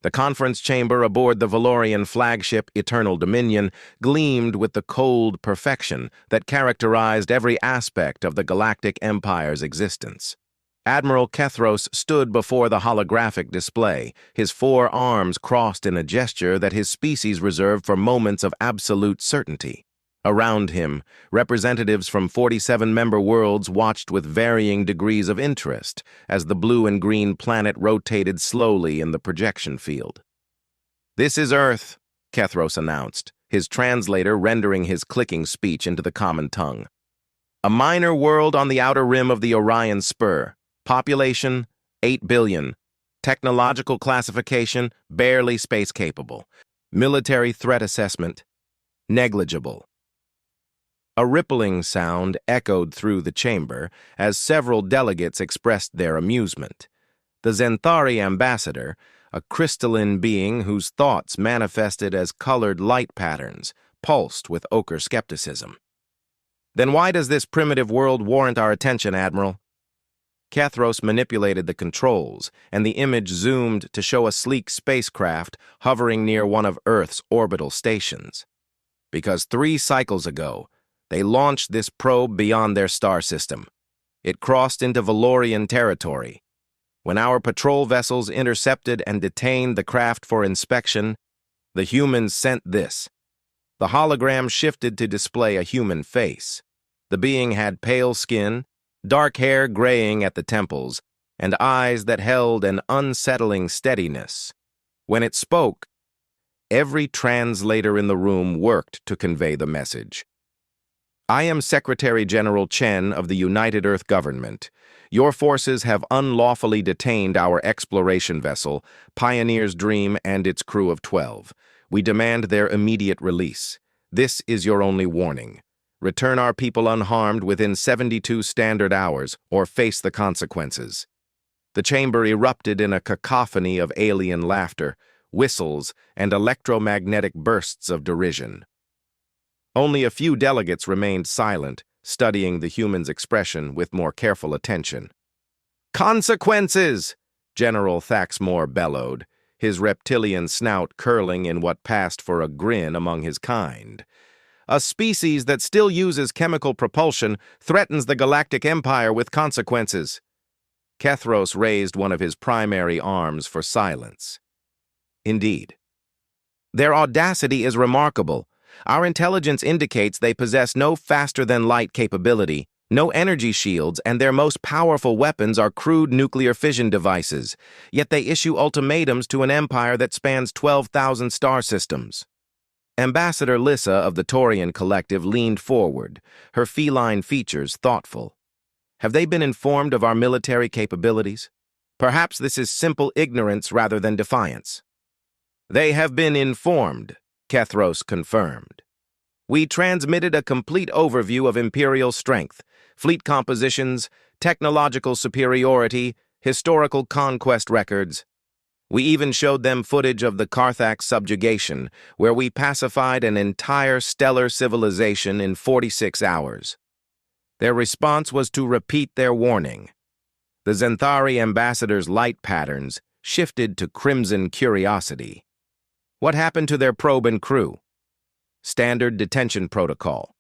The conference chamber aboard the Valorian flagship Eternal Dominion gleamed with the cold perfection that characterized every aspect of the Galactic Empire's existence. Admiral Kethros stood before the holographic display, his 4 arms crossed in a gesture that his species reserved for moments of absolute certainty. Around him, representatives from 47 member worlds watched with varying degrees of interest as the blue and green planet rotated slowly in the projection field. "This is Earth," Kethros announced, his translator rendering his clicking speech into the common tongue. "A minor world on the outer rim of the Orion Spur. Population, 8 billion. Technological classification, barely space-capable. Military threat assessment, negligible." A rippling sound echoed through the chamber as several delegates expressed their amusement. The Zenthari ambassador, a crystalline being whose thoughts manifested as colored light patterns, pulsed with ochre skepticism. "Then why does this primitive world warrant our attention, Admiral?" Kethros manipulated the controls, and the image zoomed to show a sleek spacecraft hovering near one of Earth's orbital stations. "Because 3 cycles ago, they launched this probe beyond their star system. It crossed into Valorian territory. When our patrol vessels intercepted and detained the craft for inspection, the humans sent this." The hologram shifted to display a human face. The being had pale skin, dark hair graying at the temples, and eyes that held an unsettling steadiness. When it spoke, every translator in the room worked to convey the message. "I am Secretary General Chen of the United Earth Government. Your forces have unlawfully detained our exploration vessel, Pioneer's Dream, and its crew of 12. We demand their immediate release. This is your only warning. Return our people unharmed within 72 standard hours, or face the consequences." The chamber erupted in a cacophony of alien laughter, whistles, and electromagnetic bursts of derision. Only a few delegates remained silent, studying the human's expression with more careful attention. "Consequences!" General Thaxmore bellowed, his reptilian snout curling in what passed for a grin among his kind. "A species that still uses chemical propulsion threatens the Galactic Empire with consequences." Kethros raised one of his primary arms for silence. "Indeed. Their audacity is remarkable. Our intelligence indicates they possess no faster-than-light capability, no energy shields, and their most powerful weapons are crude nuclear fission devices, yet they issue ultimatums to an empire that spans 12,000 star systems." Ambassador Lissa of the Taurian Collective leaned forward, her feline features thoughtful. "Have they been informed of our military capabilities? Perhaps this is simple ignorance rather than defiance." "They have been informed," Kethros confirmed. "We transmitted a complete overview of Imperial strength, fleet compositions, technological superiority, historical conquest records. We even showed them footage of the Carthax subjugation, where we pacified an entire stellar civilization in 46 hours. Their response was to repeat their warning." The Zenthari ambassador's light patterns shifted to crimson curiosity. "What happened to their probe and crew?" "Standard detention protocol.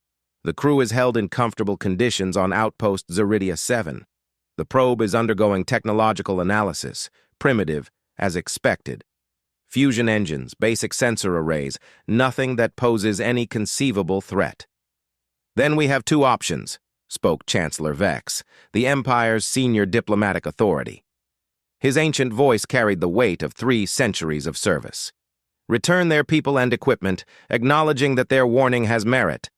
The crew is held in comfortable conditions on outpost Zeridia 7. The probe is undergoing technological analysis, primitive, as expected. Fusion engines, basic sensor arrays, nothing that poses any conceivable threat." "Then we have 2 options," spoke Chancellor Vex, the Empire's senior diplomatic authority. His ancient voice carried the weight of 3 centuries of service. "Return their people and equipment, acknowledging that their warning has merit,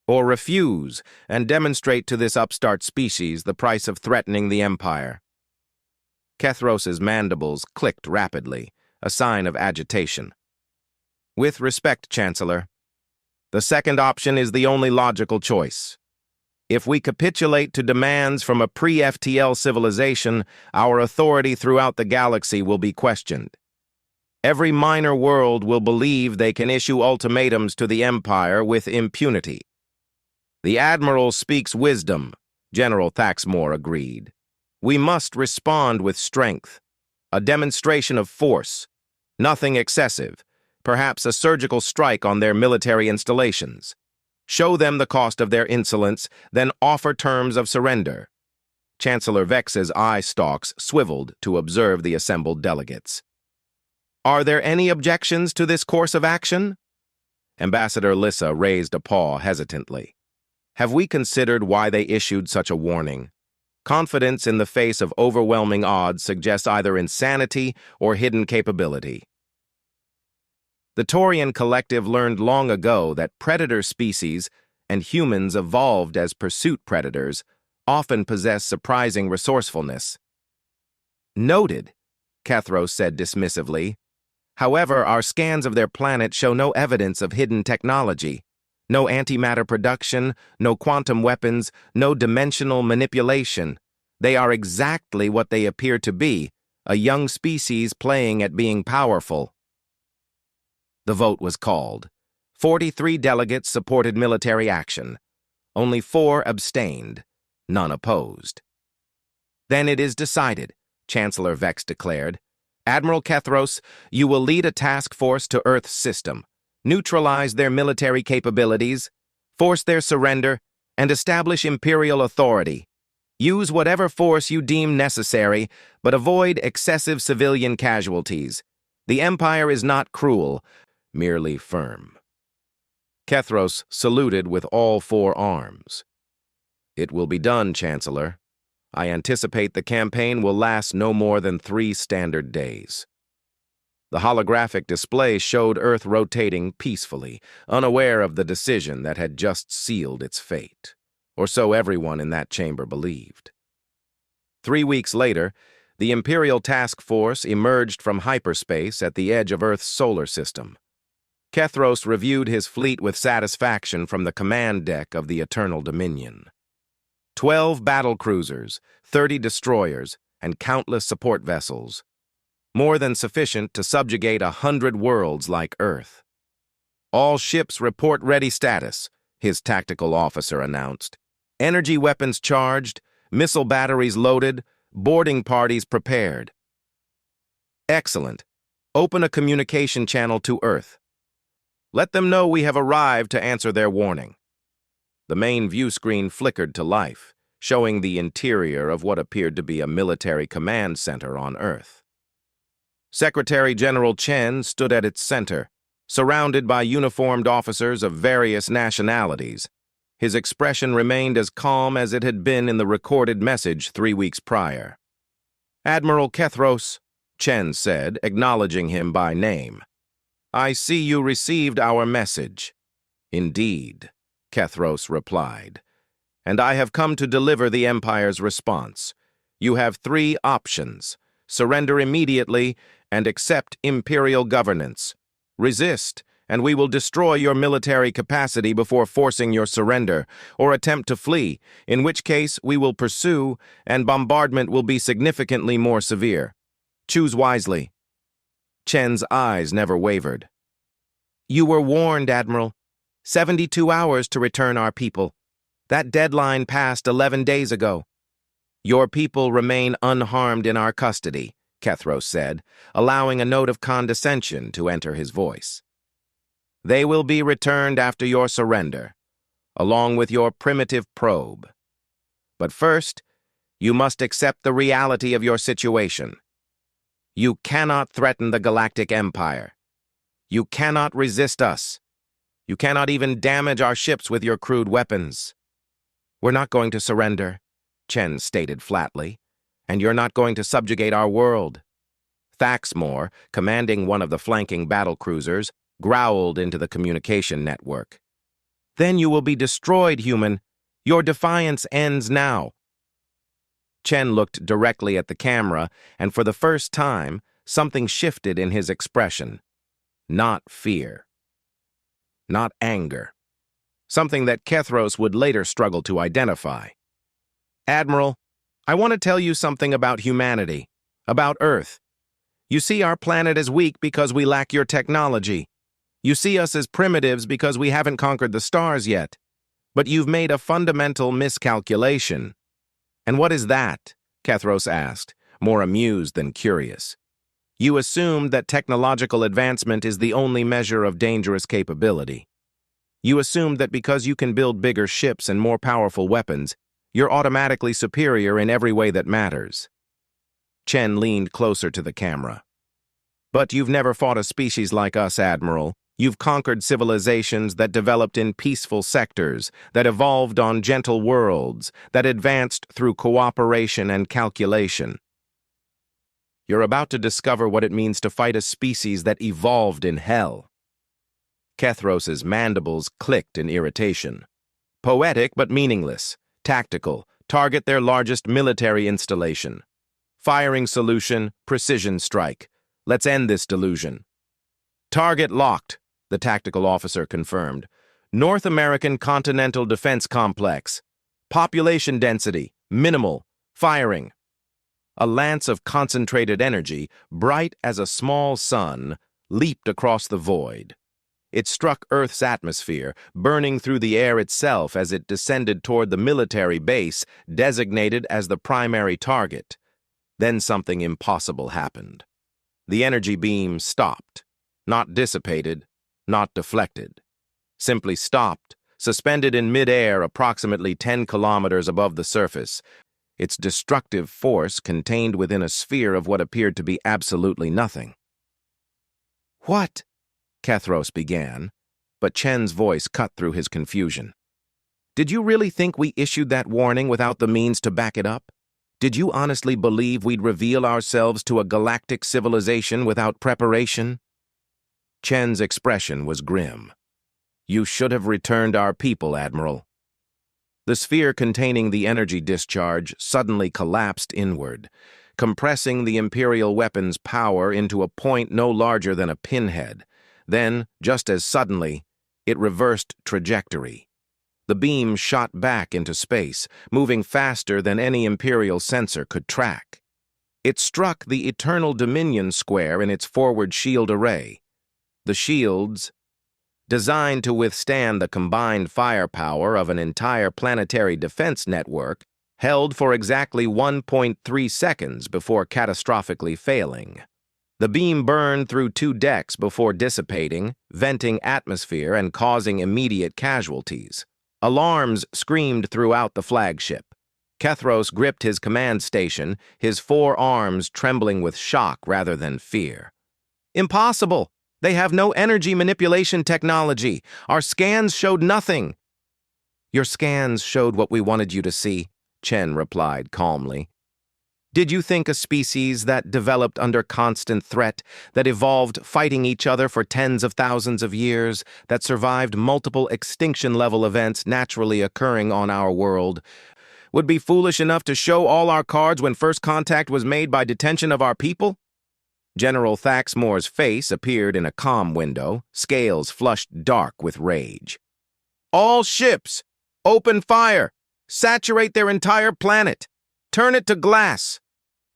or refuse and demonstrate to this upstart species the price of threatening the Empire." Kethros's mandibles clicked rapidly, a sign of agitation. "With respect, Chancellor, the second option is the only logical choice. If we capitulate to demands from a pre-FTL civilization, our authority throughout the galaxy will be questioned. Every minor world will believe they can issue ultimatums to the Empire with impunity." "The Admiral speaks wisdom," General Thaxmore agreed. "We must respond with strength, a demonstration of force, Nothing excessive. Perhaps a surgical strike on their military installations. Show them the cost of their insolence, then offer terms of surrender. Chancellor Vex's eye stalks swiveled to observe the assembled delegates. Are there any objections to this course of action? Ambassador Lissa raised a paw hesitantly. Have we considered why they issued such a warning? Confidence in the face of overwhelming odds suggests either insanity or hidden capability. The Taurian collective learned long ago that predator species and humans evolved as pursuit predators often possess surprising resourcefulness. Noted, Kethros said dismissively. However, our scans of their planet show no evidence of hidden technology. No antimatter production, no quantum weapons, no dimensional manipulation. They are exactly what they appear to be, a young species playing at being powerful. The vote was called. 43 delegates supported military action. Only 4 abstained, none opposed. Then it is decided, Chancellor Vex declared. Admiral Kethros, you will lead a task force to Earth's system, neutralize their military capabilities, force their surrender, and establish imperial authority. Use whatever force you deem necessary, but avoid excessive civilian casualties. The Empire is not cruel, merely firm. Kethros saluted with all 4 arms. It will be done, Chancellor. I anticipate the campaign will last no more than 3 standard days. The holographic display showed Earth rotating peacefully, unaware of the decision that had just sealed its fate, or so everyone in that chamber believed. 3 weeks later, the Imperial Task Force emerged from hyperspace at the edge of Earth's solar system. Kethros reviewed his fleet with satisfaction from the command deck of the Eternal Dominion. 12 battle cruisers, 30 destroyers, and countless support vessels. More than sufficient to subjugate 100 worlds like Earth. All ships report ready status, his tactical officer announced. Energy weapons charged, missile batteries loaded, boarding parties prepared. Excellent. Open a communication channel to Earth. Let them know we have arrived to answer their warning. The main view screen flickered to life, showing the interior of what appeared to be a military command center on Earth. Secretary General Chen stood at its center, surrounded by uniformed officers of various nationalities. His expression remained as calm as it had been in the recorded message 3 weeks prior. Admiral Kethros, Chen said, acknowledging him by name. I see you received our message. Indeed, Kethros replied. And I have come to deliver the Empire's response. You have 3 options. Surrender immediately and accept imperial governance. Resist, and we will destroy your military capacity before forcing your surrender, or attempt to flee, in which case we will pursue, and bombardment will be significantly more severe. Choose wisely. Chen's eyes never wavered. You were warned, Admiral. 72 hours to return our people. That deadline passed 11 days ago. Your people remain unharmed in our custody, Kethros said, allowing a note of condescension to enter his voice. They will be returned after your surrender, along with your primitive probe. But first, you must accept the reality of your situation. You cannot threaten the Galactic Empire. You cannot resist us. You cannot even damage our ships with your crude weapons. We're not going to surrender, Chen stated flatly, and you're not going to subjugate our world. Thaxmore, commanding one of the flanking battle cruisers, growled into the communication network. Then you will be destroyed, human. Your defiance ends now. Chen looked directly at the camera, and for the first time, something shifted in his expression. Not fear. Not anger. Something that Kethros would later struggle to identify. Admiral, I want to tell you something about humanity, about Earth. You see our planet as weak because we lack your technology. You see us as primitives because we haven't conquered the stars yet. But you've made a fundamental miscalculation. And what is that? Kethros asked, more amused than curious. You assume that technological advancement is the only measure of dangerous capability. You assume that because you can build bigger ships and more powerful weapons, you're automatically superior in every way that matters. Chen leaned closer to the camera. But you've never fought a species like us, Admiral. You've conquered civilizations that developed in peaceful sectors, that evolved on gentle worlds, that advanced through cooperation and calculation. You're about to discover what it means to fight a species that evolved in hell. Kethros's mandibles clicked in irritation. Poetic but meaningless. Tactical. Target their largest military installation. Firing solution, precision strike. Let's end this delusion. Target locked, the tactical officer confirmed. North American Continental Defense Complex. Population density, minimal. Firing. A lance of concentrated energy, bright as a small sun, leaped across the void. It struck Earth's atmosphere, burning through the air itself as it descended toward the military base, designated as the primary target. Then something impossible happened. The energy beam stopped, not dissipated, not deflected. Simply stopped, suspended in mid-air approximately 10 kilometers above the surface, its destructive force contained within a sphere of what appeared to be absolutely nothing. "What?" Kethros began, but Chen's voice cut through his confusion. "Did you really think we issued that warning without the means to back it up? Did you honestly believe we'd reveal ourselves to a galactic civilization without preparation?" Chen's expression was grim. "You should have returned our people, Admiral." The sphere containing the energy discharge suddenly collapsed inward, compressing the Imperial weapon's power into a point no larger than a pinhead. Then, just as suddenly, it reversed trajectory. The beam shot back into space, moving faster than any Imperial sensor could track. It struck the Eternal Dominion square in its forward shield array. The shields, designed to withstand the combined firepower of an entire planetary defense network, held for exactly 1.3 seconds before catastrophically failing. The beam burned through 2 decks before dissipating, venting atmosphere and causing immediate casualties. Alarms screamed throughout the flagship. Kethros gripped his command station, his 4 arms trembling with shock rather than fear. "Impossible! They have no energy manipulation technology. Our scans showed nothing." "Your scans showed what we wanted you to see," Chen replied calmly. "Did you think a species that developed under constant threat, that evolved fighting each other for tens of thousands of years, that survived multiple extinction-level events naturally occurring on our world, would be foolish enough to show all our cards when first contact was made by detention of our people?" General Thaxmore's face appeared in a comm window, scales flushed dark with rage. "All ships! Open fire! Saturate their entire planet! Turn it to glass!"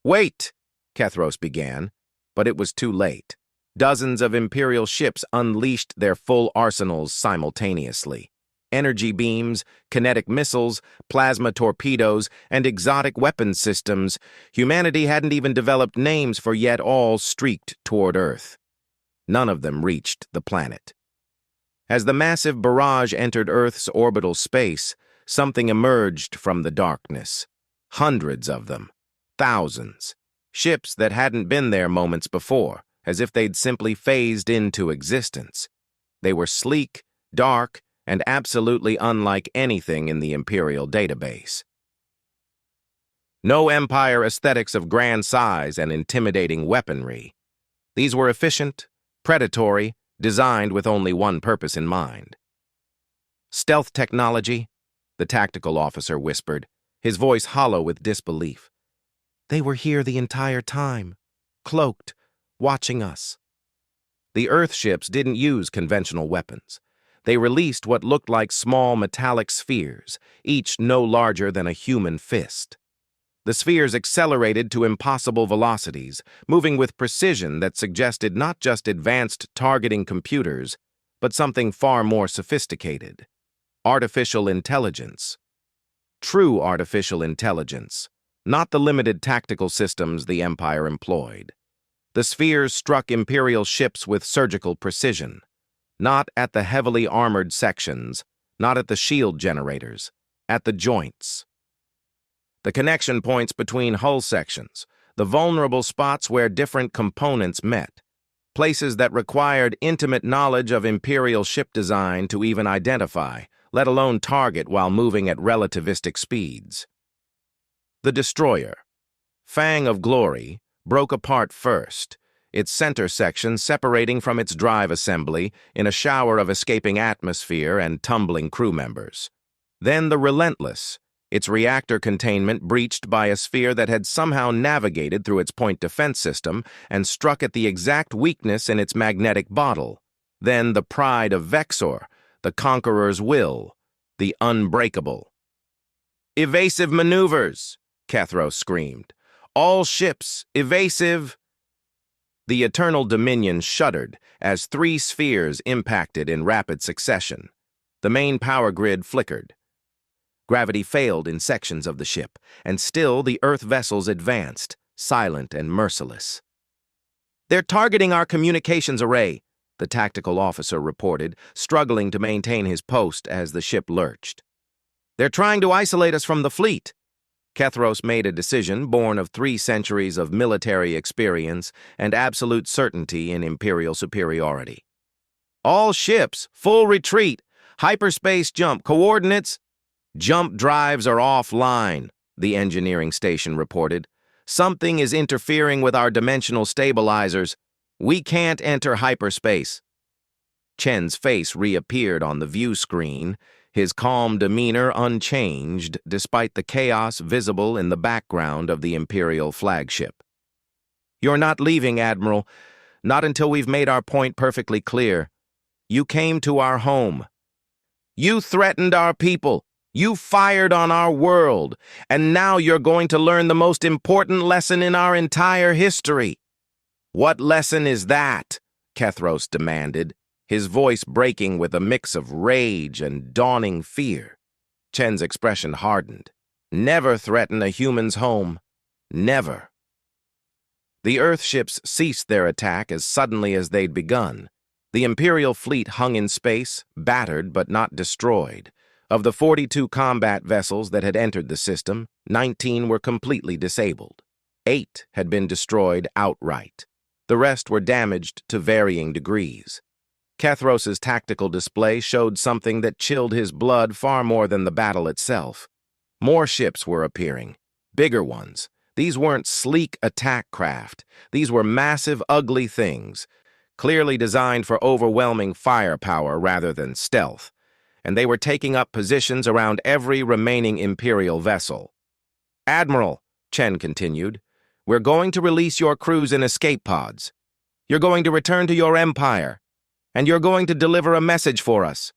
"Wait," Kethros began, but it was too late. Dozens of Imperial ships unleashed their full arsenals simultaneously. Energy beams, kinetic missiles, plasma torpedoes, and exotic weapons systems humanity hadn't even developed names for, yet all streaked toward Earth. None of them reached the planet. As the massive barrage entered Earth's orbital space, something emerged from the darkness. Hundreds of them. Thousands. Ships that hadn't been there moments before, as if they'd simply phased into existence. They were sleek, dark, and absolutely unlike anything in the Imperial database. No Empire aesthetics of grand size and intimidating weaponry. These were efficient, predatory, designed with only one purpose in mind. "Stealth technology," the tactical officer whispered, his voice hollow with disbelief. "They were here the entire time, cloaked, watching us." The Earth ships didn't use conventional weapons. They released what looked like small metallic spheres, each no larger than a human fist. The spheres accelerated to impossible velocities, moving with precision that suggested not just advanced targeting computers, but something far more sophisticated. Artificial intelligence. True artificial intelligence, not the limited tactical systems the Empire employed. The spheres struck Imperial ships with surgical precision. Not at the heavily armored sections, not at the shield generators, at the joints. The connection points between hull sections, the vulnerable spots where different components met, places that required intimate knowledge of Imperial ship design to even identify, let alone target while moving at relativistic speeds. The destroyer, Fang of Glory, broke apart first, its center section separating from its drive assembly in a shower of escaping atmosphere and tumbling crew members. Then the Relentless, its reactor containment breached by a sphere that had somehow navigated through its point defense system and struck at the exact weakness in its magnetic bottle. Then the Pride of Vexor, the Conqueror's Will, the Unbreakable. "Evasive maneuvers!" Kethros screamed. "All ships, evasive!" The Eternal Dominion shuddered as 3 spheres impacted in rapid succession. The main power grid flickered. Gravity failed in sections of the ship, and still the Earth vessels advanced, silent and merciless. "They're targeting our communications array," the tactical officer reported, struggling to maintain his post as the ship lurched. "They're trying to isolate us from the fleet." Kethros made a decision born of 3 centuries of military experience and absolute certainty in Imperial superiority. "All ships, full retreat, hyperspace jump, coordinates—" "Jump drives are offline," the engineering station reported. "Something is interfering with our dimensional stabilizers. We can't enter hyperspace." Chen's face reappeared on the view screen, his calm demeanor unchanged despite the chaos visible in the background of the Imperial flagship. "You're not leaving, Admiral. Not until we've made our point perfectly clear. You came to our home. You threatened our people. You fired on our world. And now you're going to learn the most important lesson in our entire history." "What lesson is that?" Kethros demanded, his voice breaking with a mix of rage and dawning fear. Chen's expression hardened. "Never threaten a human's home. Never." The Earth ships ceased their attack as suddenly as they'd begun. The Imperial fleet hung in space, battered but not destroyed. Of the 42 combat vessels that had entered the system, 19 were completely disabled. 8 had been destroyed outright. The rest were damaged to varying degrees. Kethros's tactical display showed something that chilled his blood far more than the battle itself. More ships were appearing, bigger ones. These weren't sleek attack craft. These were massive, ugly things, clearly designed for overwhelming firepower rather than stealth, and they were taking up positions around every remaining Imperial vessel. "Admiral," Chen continued, "we're going to release your crews in escape pods. You're going to return to your empire. And you're going to deliver a message for us."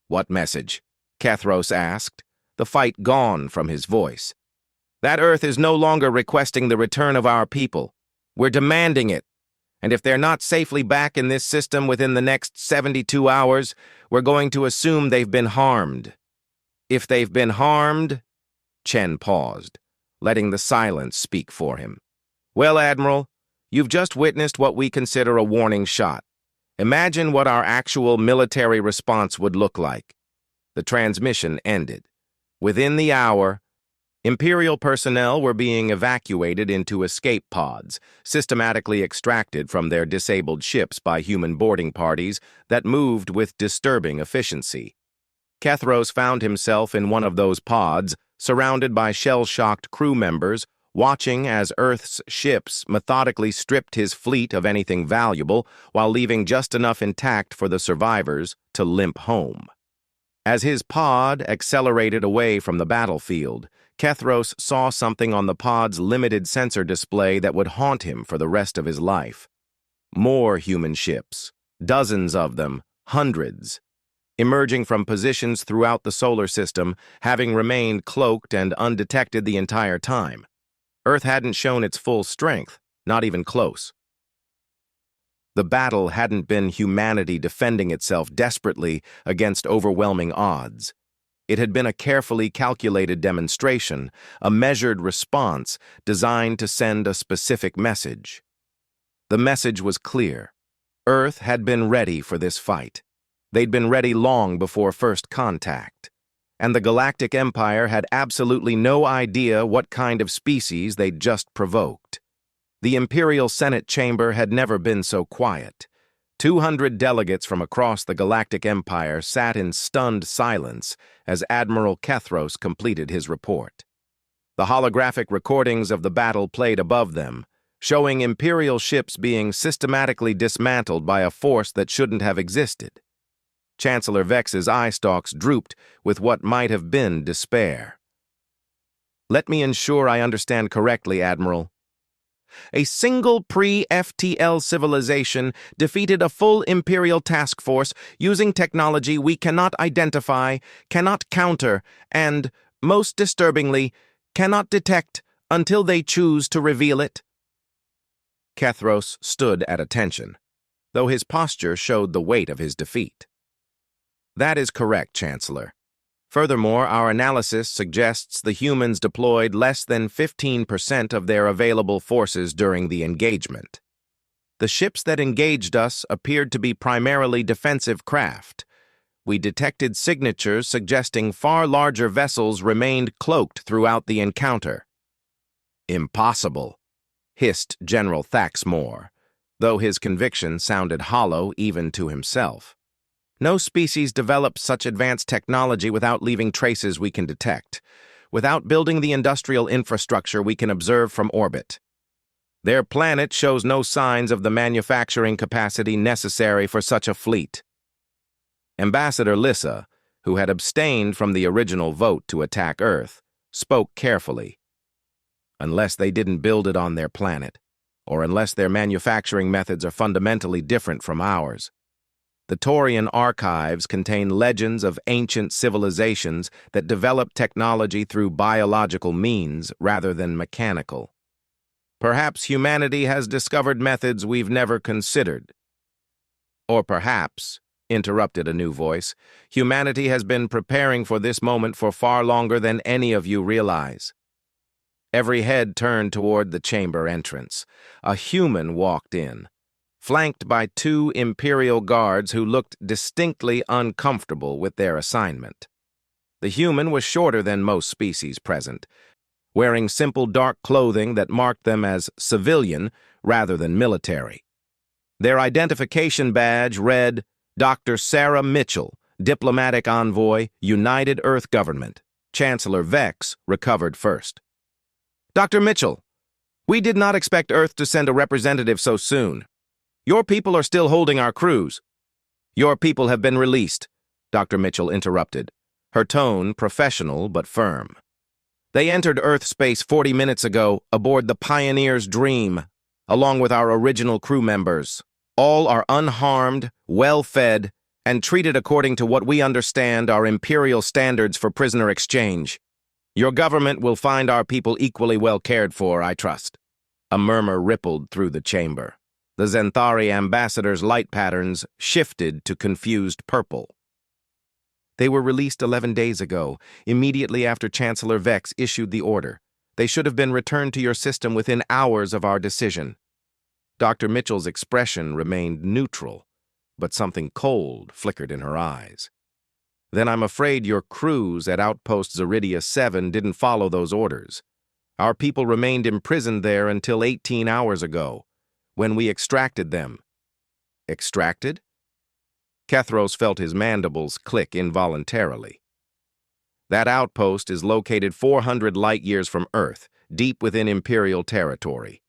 "What message?" Kethros asked, the fight gone from his voice. "That Earth is no longer requesting the return of our people. We're demanding it. And if they're not safely back in this system within the next 72 hours, we're going to assume they've been harmed." "If they've been harmed?" Chen paused, letting the silence speak for him. "Well, Admiral, you've just witnessed what we consider a warning shot. Imagine what our actual military response would look like." The transmission ended. Within the hour, Imperial personnel were being evacuated into escape pods, systematically extracted from their disabled ships by human boarding parties that moved with disturbing efficiency. Kethros found himself in one of those pods, surrounded by shell-shocked crew members, watching as Earth's ships methodically stripped his fleet of anything valuable while leaving just enough intact for the survivors to limp home. As his pod accelerated away from the battlefield, Kethros saw something on the pod's limited sensor display that would haunt him for the rest of his life. More human ships, dozens of them, hundreds, emerging from positions throughout the solar system, having remained cloaked and undetected the entire time. Earth hadn't shown its full strength, not even close. The battle hadn't been humanity defending itself desperately against overwhelming odds. It had been a carefully calculated demonstration, a measured response designed to send a specific message. The message was clear. Earth had been ready for this fight. They'd been ready long before first contact. And the Galactic Empire had absolutely no idea what kind of species they'd just provoked. The Imperial Senate chamber had never been so quiet. 200 delegates from across the Galactic Empire sat in stunned silence as Admiral Kethros completed his report. The holographic recordings of the battle played above them, showing Imperial ships being systematically dismantled by a force that shouldn't have existed. Chancellor Vex's eye stalks drooped with what might have been despair. "Let me ensure I understand correctly, Admiral. A single pre-FTL civilization defeated a full Imperial task force using technology we cannot identify, cannot counter, and, most disturbingly, cannot detect until they choose to reveal it." Kethros stood at attention, though his posture showed the weight of his defeat. "That is correct, Chancellor. Furthermore, our analysis suggests the humans deployed less than 15% of their available forces during the engagement. The ships that engaged us appeared to be primarily defensive craft. We detected signatures suggesting far larger vessels remained cloaked throughout the encounter." "Impossible," hissed General Thaxmore, though his conviction sounded hollow even to himself. "No species develops such advanced technology without leaving traces we can detect, without building the industrial infrastructure we can observe from orbit. Their planet shows no signs of the manufacturing capacity necessary for such a fleet." Ambassador Lissa, who had abstained from the original vote to attack Earth, spoke carefully. "Unless they didn't build it on their planet, or unless their manufacturing methods are fundamentally different from ours. The Taurian archives contain legends of ancient civilizations that developed technology through biological means rather than mechanical. Perhaps humanity has discovered methods we've never considered. Or perhaps," interrupted a new voice, "humanity has been preparing for this moment for far longer than any of you realize." Every head turned toward the chamber entrance. A human walked in, flanked by 2 Imperial guards who looked distinctly uncomfortable with their assignment. The human was shorter than most species present, wearing simple dark clothing that marked them as civilian rather than military. Their identification badge read, "Dr. Sarah Mitchell, Diplomatic Envoy, United Earth Government." Chancellor Vex recovered first. "Dr. Mitchell, we did not expect Earth to send a representative so soon. Your people are still holding our crews." "Your people have been released," Dr. Mitchell interrupted, her tone professional but firm. "They entered Earth space 40 minutes ago aboard the Pioneer's Dream, along with our original crew members. All are unharmed, well-fed, and treated according to what we understand are Imperial standards for prisoner exchange. Your government will find our people equally well cared for, I trust." A murmur rippled through the chamber. The Zenthari ambassador's light patterns shifted to confused purple. "They were released 11 days ago, immediately after Chancellor Vex issued the order. They should have been returned to your system within hours of our decision." Dr. Mitchell's expression remained neutral, but something cold flickered in her eyes. "Then I'm afraid your crews at Outpost Zeridia 7 didn't follow those orders. Our people remained imprisoned there until 18 hours ago, when we extracted them." "Extracted?" Kethros felt his mandibles click involuntarily. "That outpost is located 400 light-years from Earth, deep within Imperial territory.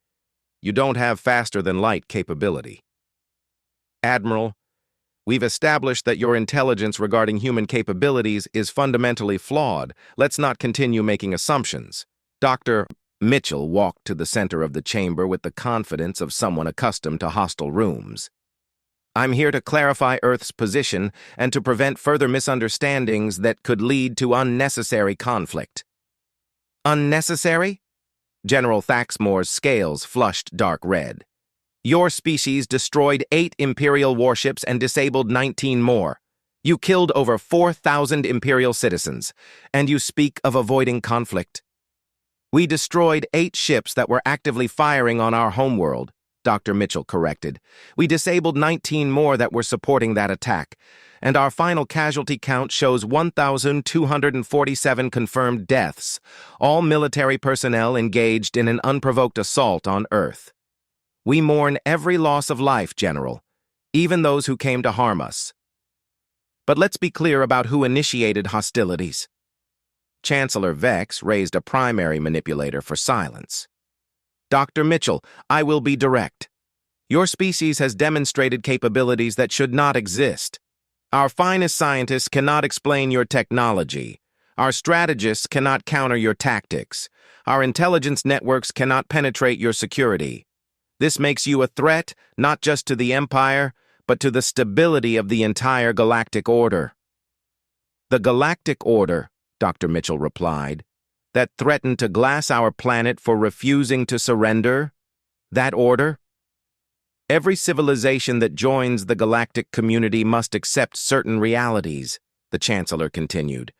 You don't have faster-than-light capability." "Admiral, we've established that your intelligence regarding human capabilities is fundamentally flawed. Let's not continue making assumptions." Dr. Mitchell walked to the center of the chamber with the confidence of someone accustomed to hostile rooms. "I'm here to clarify Earth's position and to prevent further misunderstandings that could lead to unnecessary conflict." "Unnecessary?" General Thaxmore's scales flushed dark red. "Your species destroyed 8 Imperial warships and disabled 19 more. You killed over 4,000 Imperial citizens, and you speak of avoiding conflict. We destroyed 8 ships that were actively firing on our homeworld. Dr. Mitchell corrected. We disabled 19 more that were supporting that attack, and our final casualty count shows 1,247 confirmed deaths, all military personnel engaged in an unprovoked assault on Earth. We mourn every loss of life, General, even those who came to harm us. But let's be clear about who initiated hostilities. Chancellor Vex raised a primary manipulator for silence. Dr. Mitchell, I will be direct. Your species has demonstrated capabilities that should not exist. Our finest scientists cannot explain your technology. Our strategists cannot counter your tactics. Our intelligence networks cannot penetrate your security. This makes you a threat not just to the Empire, but to the stability of the entire galactic order. The galactic order, Dr. Mitchell replied, that threatened to glass our planet for refusing to surrender? That order? Every civilization that joins the galactic community must accept certain realities, the Chancellor continued.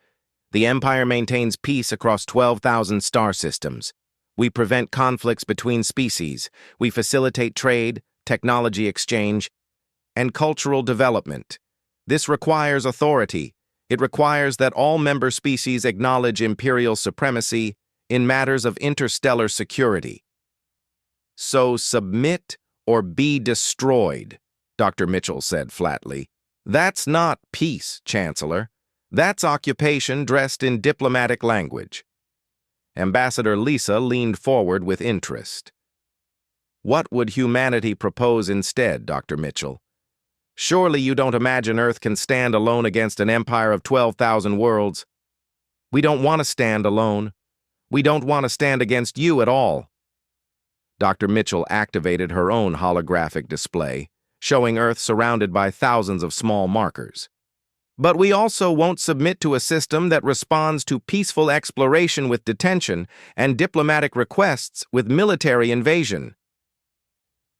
The Empire maintains peace across 12,000 star systems. We prevent conflicts between species. We facilitate trade, technology exchange, and cultural development. This requires authority. It requires that all member species acknowledge imperial supremacy in matters of interstellar security. So submit or be destroyed, Dr. Mitchell said flatly. That's not peace, Chancellor. That's occupation dressed in diplomatic language. Ambassador Lisa leaned forward with interest. What would humanity propose instead, Dr. Mitchell? Surely you don't imagine Earth can stand alone against an empire of 12,000 worlds. We don't want to stand alone. We don't want to stand against you at all. Dr. Mitchell activated her own holographic display, showing Earth surrounded by thousands of small markers. But we also won't submit to a system that responds to peaceful exploration with detention and diplomatic requests with military invasion.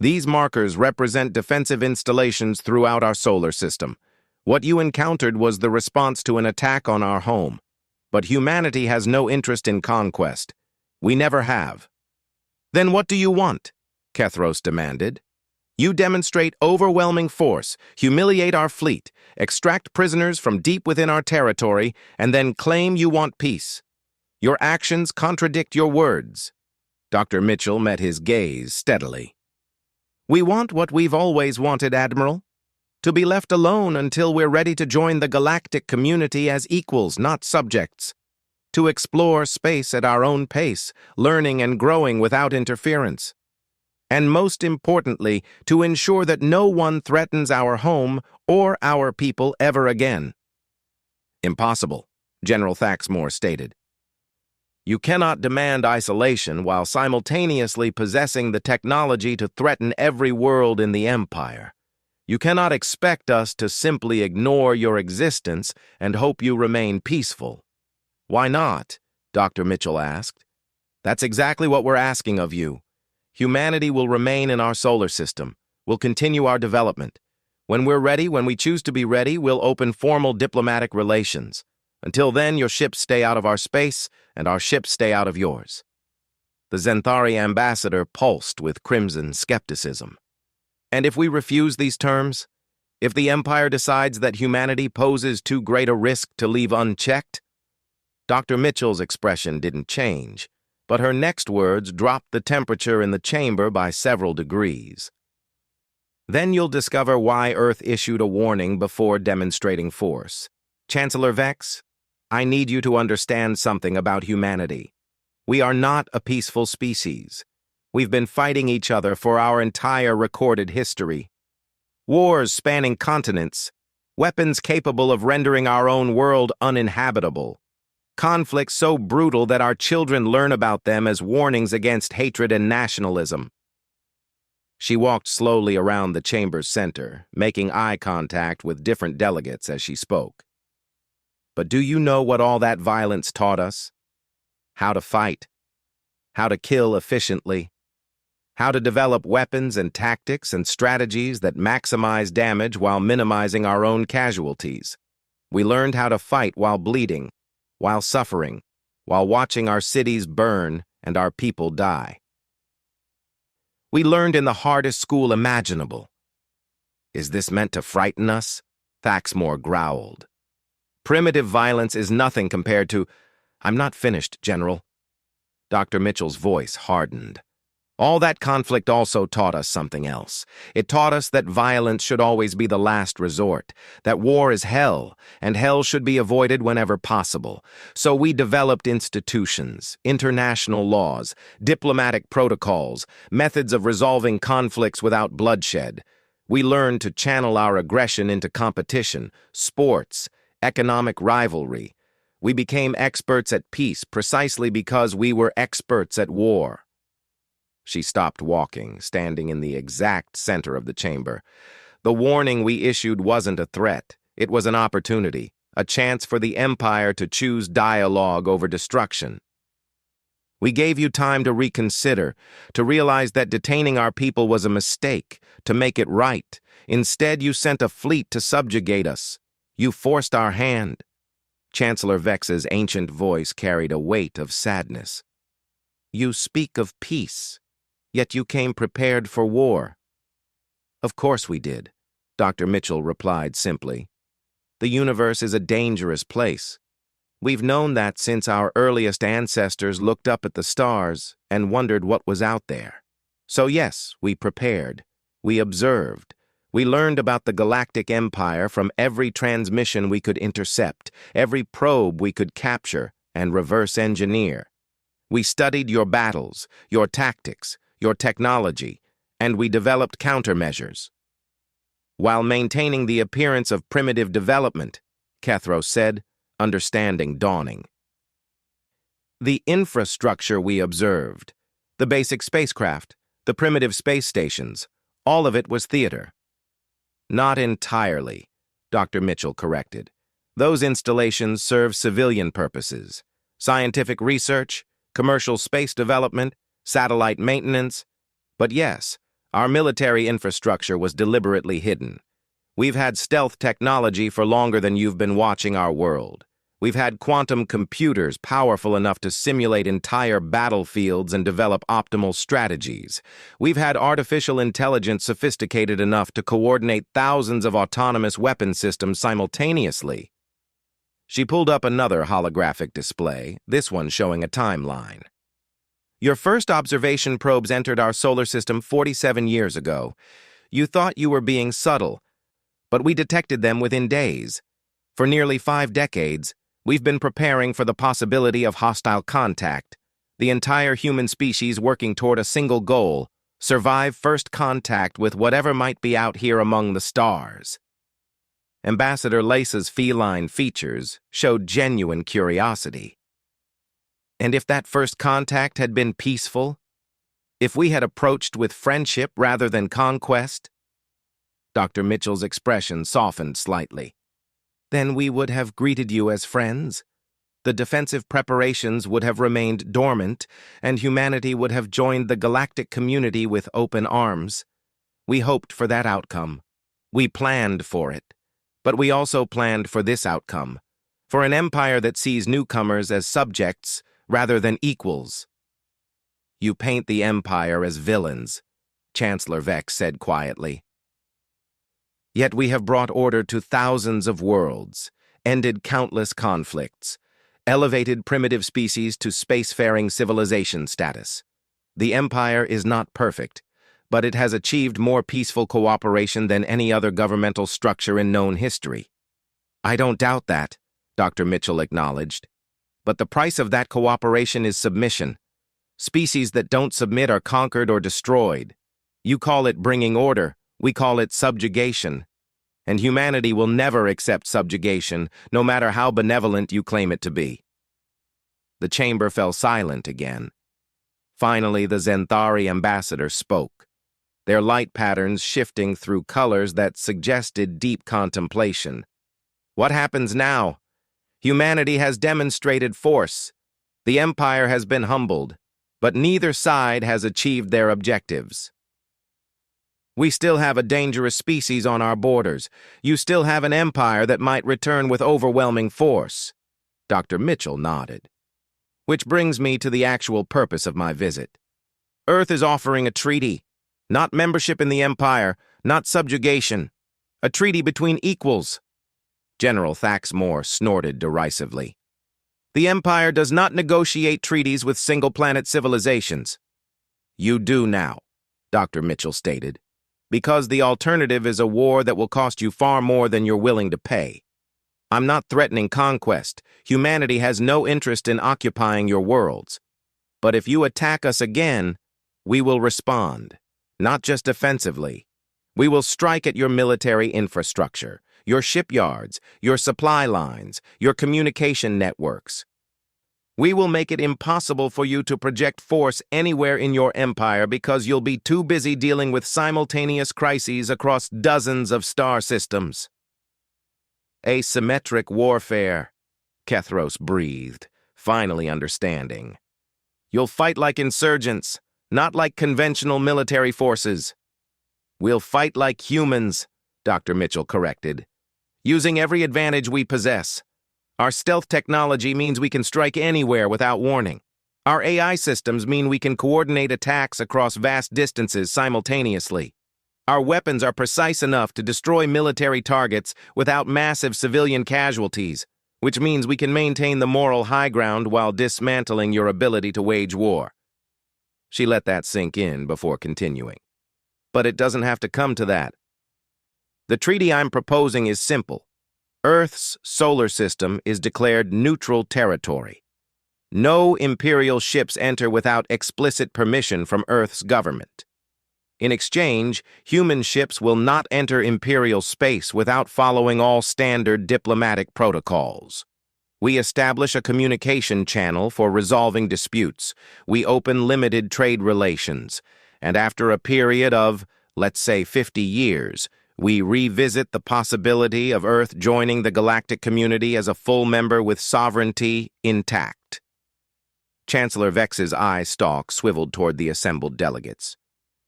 These markers represent defensive installations throughout our solar system. What you encountered was the response to an attack on our home. But humanity has no interest in conquest. We never have. Then what do you want? Kethros demanded. You demonstrate overwhelming force, humiliate our fleet, extract prisoners from deep within our territory, and then claim you want peace. Your actions contradict your words. Dr. Mitchell met his gaze steadily. We want what we've always wanted, Admiral. To be left alone until we're ready to join the galactic community as equals, not subjects. To explore space at our own pace, learning and growing without interference. And most importantly, to ensure that no one threatens our home or our people ever again. Impossible, General Thaxmore stated. You cannot demand isolation while simultaneously possessing the technology to threaten every world in the Empire. You cannot expect us to simply ignore your existence and hope you remain peaceful. Why not? Dr. Mitchell asked. That's exactly what we're asking of you. Humanity will remain in our solar system. We'll continue our development. When we're ready, when we choose to be ready, we'll open formal diplomatic relations. Until then, your ships stay out of our space, and our ships stay out of yours. The Zenthari ambassador pulsed with crimson skepticism. And if we refuse these terms? If the Empire decides that humanity poses too great a risk to leave unchecked? Dr. Mitchell's expression didn't change, but her next words dropped the temperature in the chamber by several degrees. Then you'll discover why Earth issued a warning before demonstrating force. Chancellor Vex, I need you to understand something about humanity. We are not a peaceful species. We've been fighting each other for our entire recorded history. Wars spanning continents, weapons capable of rendering our own world uninhabitable. Conflicts so brutal that our children learn about them as warnings against hatred and nationalism. She walked slowly around the chamber's center, making eye contact with different delegates as she spoke. But do you know what all that violence taught us? How to fight. How to kill efficiently. How to develop weapons and tactics and strategies that maximize damage while minimizing our own casualties. We learned how to fight while bleeding, while suffering, while watching our cities burn and our people die. We learned in the hardest school imaginable. Is this meant to frighten us? Thaxmore growled. Primitive violence is nothing compared to— I'm not finished, General. Dr. Mitchell's voice hardened. All that conflict also taught us something else. It taught us that violence should always be the last resort, that war is hell, and hell should be avoided whenever possible. So we developed institutions, international laws, diplomatic protocols, methods of resolving conflicts without bloodshed. We learned to channel our aggression into competition, sports, economic rivalry. We became experts at peace precisely because we were experts at war. She stopped walking, standing in the exact center of the chamber. The warning we issued wasn't a threat. It was an opportunity, a chance for the Empire to choose dialogue over destruction. We gave you time to reconsider, to realize that detaining our people was a mistake, to make it right. Instead, you sent a fleet to subjugate us. You forced our hand. Chancellor Vex's ancient voice carried a weight of sadness. You speak of peace. Yet you came prepared for war. Of course we did, Dr. Mitchell replied simply. The universe is a dangerous place. We've known that since our earliest ancestors looked up at the stars and wondered what was out there. So yes, we prepared. We observed. We learned about the Galactic Empire from every transmission we could intercept, every probe we could capture and reverse engineer. We studied your battles, your tactics, your technology, and we developed countermeasures. While maintaining the appearance of primitive development, Kethro said, understanding dawning. The infrastructure we observed, the basic spacecraft, the primitive space stations, all of it was theater. Not entirely, Dr. Mitchell corrected. Those installations serve civilian purposes, scientific research, commercial space development, satellite maintenance. But yes, our military infrastructure was deliberately hidden. We've had stealth technology for longer than you've been watching our world. We've had quantum computers powerful enough to simulate entire battlefields and develop optimal strategies. We've had artificial intelligence sophisticated enough to coordinate thousands of autonomous weapon systems simultaneously. She pulled up another holographic display, this one showing a timeline. Your first observation probes entered our solar system 47 years ago. You thought you were being subtle, but we detected them within days. For nearly 5 decades, we've been preparing for the possibility of hostile contact, the entire human species working toward a single goal: survive first contact with whatever might be out here among the stars. Ambassador Lace's feline features showed genuine curiosity. And if that first contact had been peaceful? If we had approached with friendship rather than conquest? Dr. Mitchell's expression softened slightly. Then we would have greeted you as friends. The defensive preparations would have remained dormant, and humanity would have joined the galactic community with open arms. We hoped for that outcome. We planned for it. But we also planned for this outcome, for an empire that sees newcomers as subjects rather than equals. You paint the Empire as villains, Chancellor Vex said quietly. Yet we have brought order to thousands of worlds, ended countless conflicts, elevated primitive species to spacefaring civilization status. The Empire is not perfect, but it has achieved more peaceful cooperation than any other governmental structure in known history. I don't doubt that, Dr. Mitchell acknowledged. But the price of that cooperation is submission. Species that don't submit are conquered or destroyed. You call it bringing order, we call it subjugation. And humanity will never accept subjugation, no matter how benevolent you claim it to be. The chamber fell silent again. Finally, the Zenthari ambassador spoke, their light patterns shifting through colors that suggested deep contemplation. What happens now? Humanity has demonstrated force. The Empire has been humbled, but neither side has achieved their objectives. We still have a dangerous species on our borders. You still have an empire that might return with overwhelming force. Dr. Mitchell nodded. Which brings me to the actual purpose of my visit. Earth is offering a treaty. Not membership in the Empire, not subjugation. A treaty between equals. General Thaxmore snorted derisively. The Empire does not negotiate treaties with single-planet civilizations. You do now, Dr. Mitchell stated, because the alternative is a war that will cost you far more than you're willing to pay. I'm not threatening conquest. Humanity has no interest in occupying your worlds. But if you attack us again, we will respond, not just offensively. We will strike at your military infrastructure, your shipyards, your supply lines, your communication networks. We will make it impossible for you to project force anywhere in your empire because you'll be too busy dealing with simultaneous crises across dozens of star systems. Asymmetric warfare, Kethros breathed, finally understanding. You'll fight like insurgents, not like conventional military forces. We'll fight like humans, Dr. Mitchell corrected, using every advantage we possess. Our stealth technology means we can strike anywhere without warning. Our AI systems mean we can coordinate attacks across vast distances simultaneously. Our weapons are precise enough to destroy military targets without massive civilian casualties, which means we can maintain the moral high ground while dismantling your ability to wage war. She let that sink in before continuing. But it doesn't have to come to that. The treaty I'm proposing is simple. Earth's solar system is declared neutral territory. No Imperial ships enter without explicit permission from Earth's government. In exchange, human ships will not enter Imperial space without following all standard diplomatic protocols. We establish a communication channel for resolving disputes. We open limited trade relations. And after a period of, let's say, 50 years, we revisit the possibility of Earth joining the galactic community as a full member with sovereignty intact. Chancellor Vex's eye stalk swiveled toward the assembled delegates.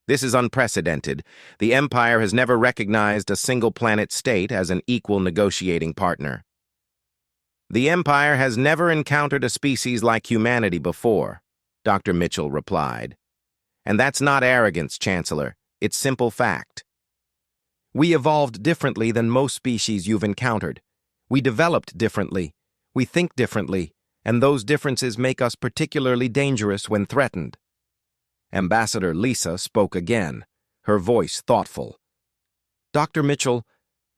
This is unprecedented. The Empire has never recognized a single-planet state as an equal negotiating partner. The Empire has never encountered a species like humanity before, Dr. Mitchell replied. And that's not arrogance, Chancellor. It's simple fact. We evolved differently than most species you've encountered. We developed differently. We think differently, and those differences make us particularly dangerous when threatened. Ambassador Lisa spoke again, her voice thoughtful. Dr. Mitchell,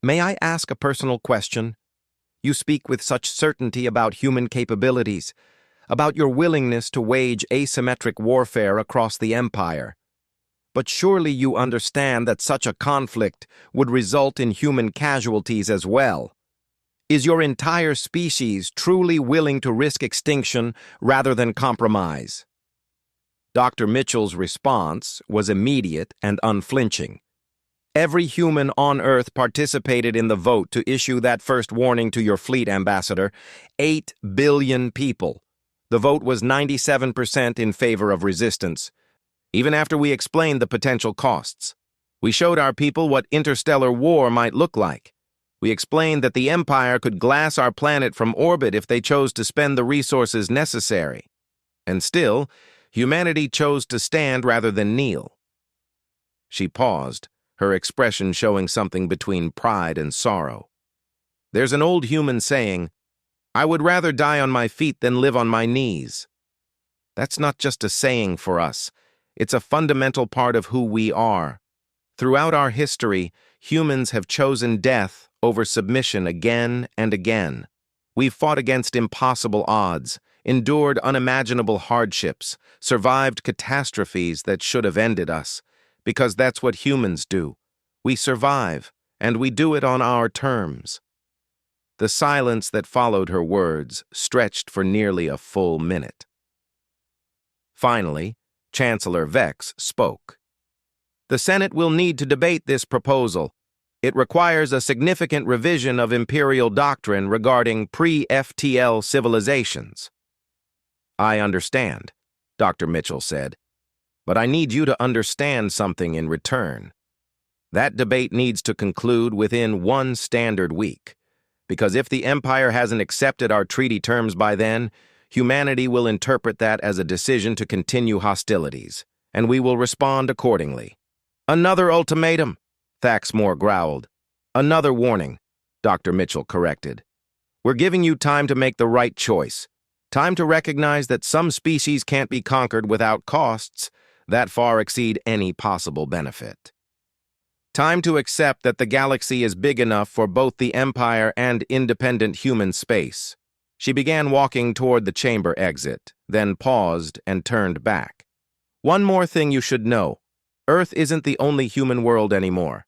may I ask a personal question? You speak with such certainty about human capabilities, about your willingness to wage asymmetric warfare across the Empire. But surely you understand that such a conflict would result in human casualties as well. Is your entire species truly willing to risk extinction rather than compromise? Dr. Mitchell's response was immediate and unflinching. Every human on Earth participated in the vote to issue that first warning to your fleet, Ambassador. 8 billion people. The vote was 97% in favor of resistance. Even after we explained the potential costs, we showed our people what interstellar war might look like. We explained that the Empire could glass our planet from orbit if they chose to spend the resources necessary. And still, humanity chose to stand rather than kneel. She paused, her expression showing something between pride and sorrow. There's an old human saying, "I would rather die on my feet than live on my knees." That's not just a saying for us. It's a fundamental part of who we are. Throughout our history, humans have chosen death over submission again and again. We've fought against impossible odds, endured unimaginable hardships, survived catastrophes that should have ended us, because that's what humans do. We survive, and we do it on our terms. The silence that followed her words stretched for nearly a full minute. Finally, Chancellor Vex spoke. The Senate will need to debate this proposal. It requires a significant revision of imperial doctrine regarding pre-FTL civilizations. I understand, Dr. Mitchell said, but I need you to understand something in return. That debate needs to conclude within 1 standard week, because if the Empire hasn't accepted our treaty terms by then, humanity will interpret that as a decision to continue hostilities, and we will respond accordingly. Another ultimatum, Thaxmore growled. Another warning, Dr. Mitchell corrected. We're giving you time to make the right choice. Time to recognize that some species can't be conquered without costs that far exceed any possible benefit. Time to accept that the galaxy is big enough for both the Empire and independent human space. She began walking toward the chamber exit, then paused and turned back. One more thing you should know. Earth isn't the only human world anymore.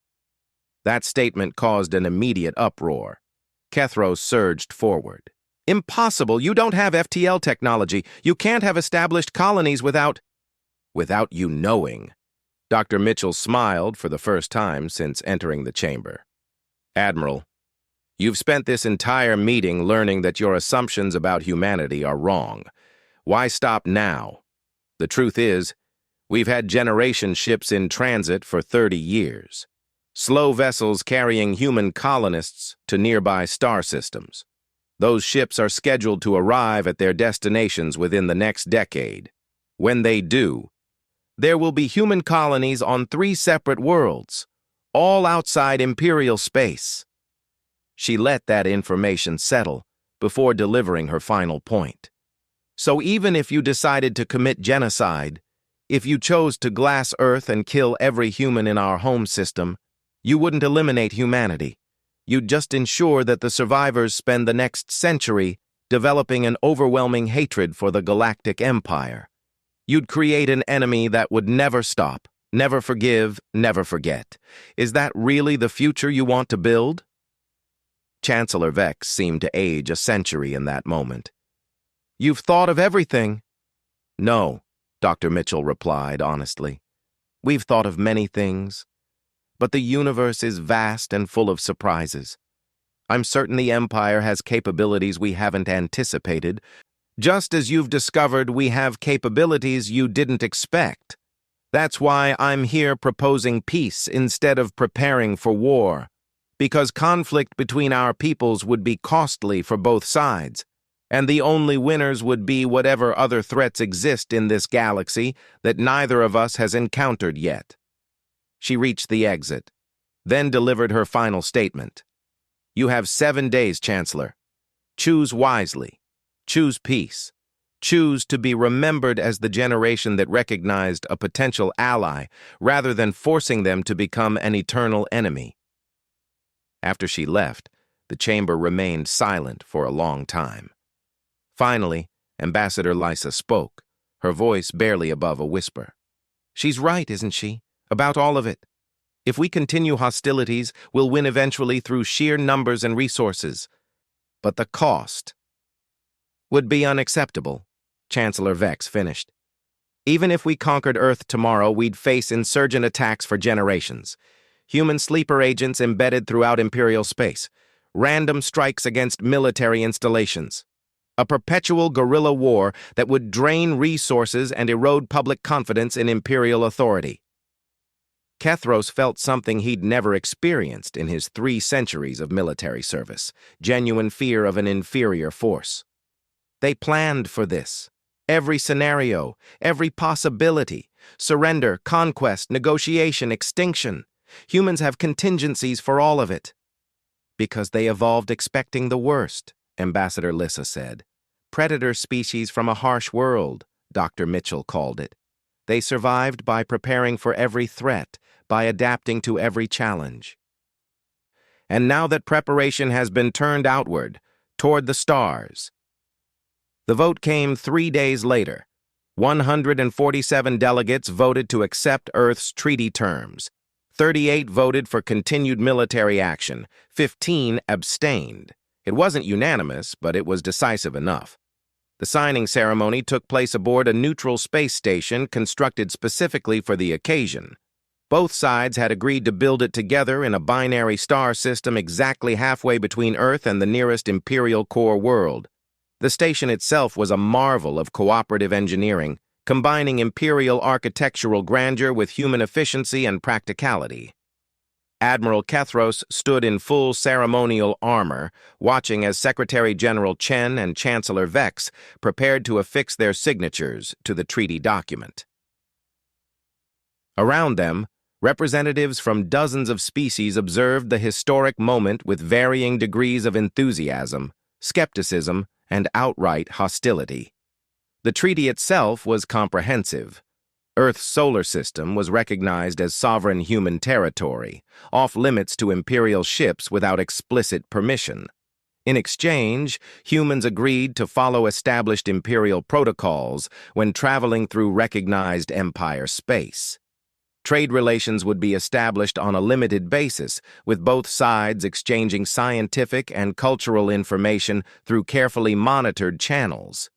That statement caused an immediate uproar. Kethros surged forward. Impossible! You don't have FTL technology. You can't have established colonies without you knowing. Dr. Mitchell smiled for the first time since entering the chamber. Admiral, you've spent this entire meeting learning that your assumptions about humanity are wrong. Why stop now? The truth is, we've had generation ships in transit for 30 years. Slow vessels carrying human colonists to nearby star systems. Those ships are scheduled to arrive at their destinations within the next decade. When they do, there will be human colonies on 3 separate worlds, all outside Imperial space. She let that information settle before delivering her final point. So even if you decided to commit genocide, if you chose to glass Earth and kill every human in our home system, you wouldn't eliminate humanity. You'd just ensure that the survivors spend the next century developing an overwhelming hatred for the Galactic Empire. You'd create an enemy that would never stop, never forgive, never forget. Is that really the future you want to build? Chancellor Vex seemed to age a century in that moment. You've thought of everything. No, Dr. Mitchell replied honestly. We've thought of many things, but the universe is vast and full of surprises. I'm certain the Empire has capabilities we haven't anticipated, just as you've discovered we have capabilities you didn't expect. That's why I'm here proposing peace instead of preparing for war, because conflict between our peoples would be costly for both sides, and the only winners would be whatever other threats exist in this galaxy that neither of us has encountered yet. She reached the exit, then delivered her final statement. You have 7 days, Chancellor. Choose wisely. Choose peace. Choose to be remembered as the generation that recognized a potential ally rather than forcing them to become an eternal enemy. After she left, the chamber remained silent for a long time. Finally, Ambassador Lysa spoke, her voice barely above a whisper. She's right, isn't she? About all of it. If we continue hostilities, we'll win eventually through sheer numbers and resources. But the cost would be unacceptable, Chancellor Vex finished. Even if we conquered Earth tomorrow, we'd face insurgent attacks for generations. Human sleeper agents embedded throughout Imperial space. Random strikes against military installations. A perpetual guerrilla war that would drain resources and erode public confidence in Imperial authority. Kethros felt something he'd never experienced in his 3 centuries of military service, genuine fear of an inferior force. They planned for this. Every scenario, every possibility, surrender, conquest, negotiation, extinction. Humans have contingencies for all of it. Because they evolved expecting the worst, Ambassador Lysa said. Predator species from a harsh world, Dr. Mitchell called it. They survived by preparing for every threat, by adapting to every challenge. And now that preparation has been turned outward, toward the stars. The vote came 3 days later. 147 delegates voted to accept Earth's treaty terms. 38 voted for continued military action. 15 abstained. It wasn't unanimous, but it was decisive enough. The signing ceremony took place aboard a neutral space station constructed specifically for the occasion. Both sides had agreed to build it together in a binary star system exactly halfway between Earth and the nearest Imperial core world. The station itself was a marvel of cooperative engineering, combining Imperial architectural grandeur with human efficiency and practicality. Admiral Kethros stood in full ceremonial armor, watching as Secretary General Chen and Chancellor Vex prepared to affix their signatures to the treaty document. Around them, Representatives from dozens of species observed the historic moment with varying degrees of enthusiasm, skepticism, and outright hostility. The treaty itself was comprehensive. Earth's solar system was recognized as sovereign human territory, off-limits to imperial ships without explicit permission. In exchange, humans agreed to follow established imperial protocols when traveling through recognized empire space. Trade relations would be established on a limited basis, with both sides exchanging scientific and cultural information through carefully monitored channels.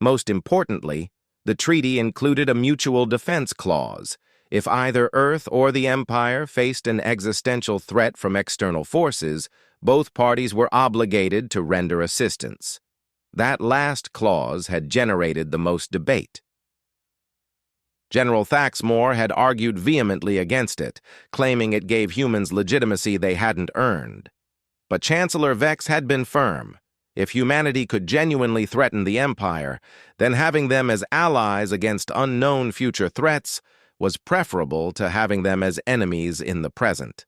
Most importantly, the treaty included a mutual defense clause. If either Earth or the Empire faced an existential threat from external forces, both parties were obligated to render assistance. That last clause had generated the most debate. General Thaxmore had argued vehemently against it, claiming it gave humans legitimacy they hadn't earned. But Chancellor Vex had been firm. If humanity could genuinely threaten the Empire, then having them as allies against unknown future threats was preferable to having them as enemies in the present.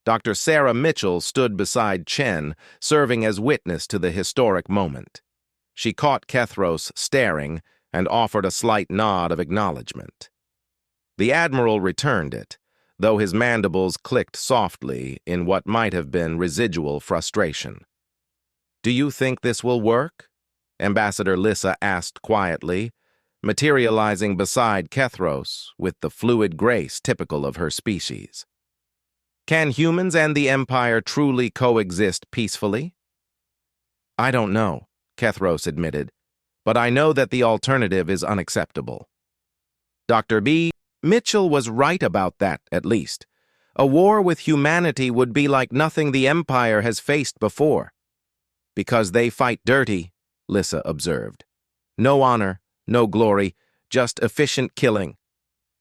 Dr. Sarah Mitchell stood beside Chen, serving as witness to the historic moment. She caught Kethros staring and offered a slight nod of acknowledgement. The Admiral returned it, though his mandibles clicked softly in what might have been residual frustration. "Do you think this will work?" Ambassador Lissa asked quietly, materializing beside Kethros with the fluid grace typical of her species. "Can humans and the Empire truly coexist peacefully?" "I don't know," Kethros admitted, "but I know that the alternative is unacceptable." Dr. B. Mitchell was right about that, at least. A war with humanity would be like nothing the Empire has faced before. "Because they fight dirty," Lissa observed. "No honor, no glory, just efficient killing."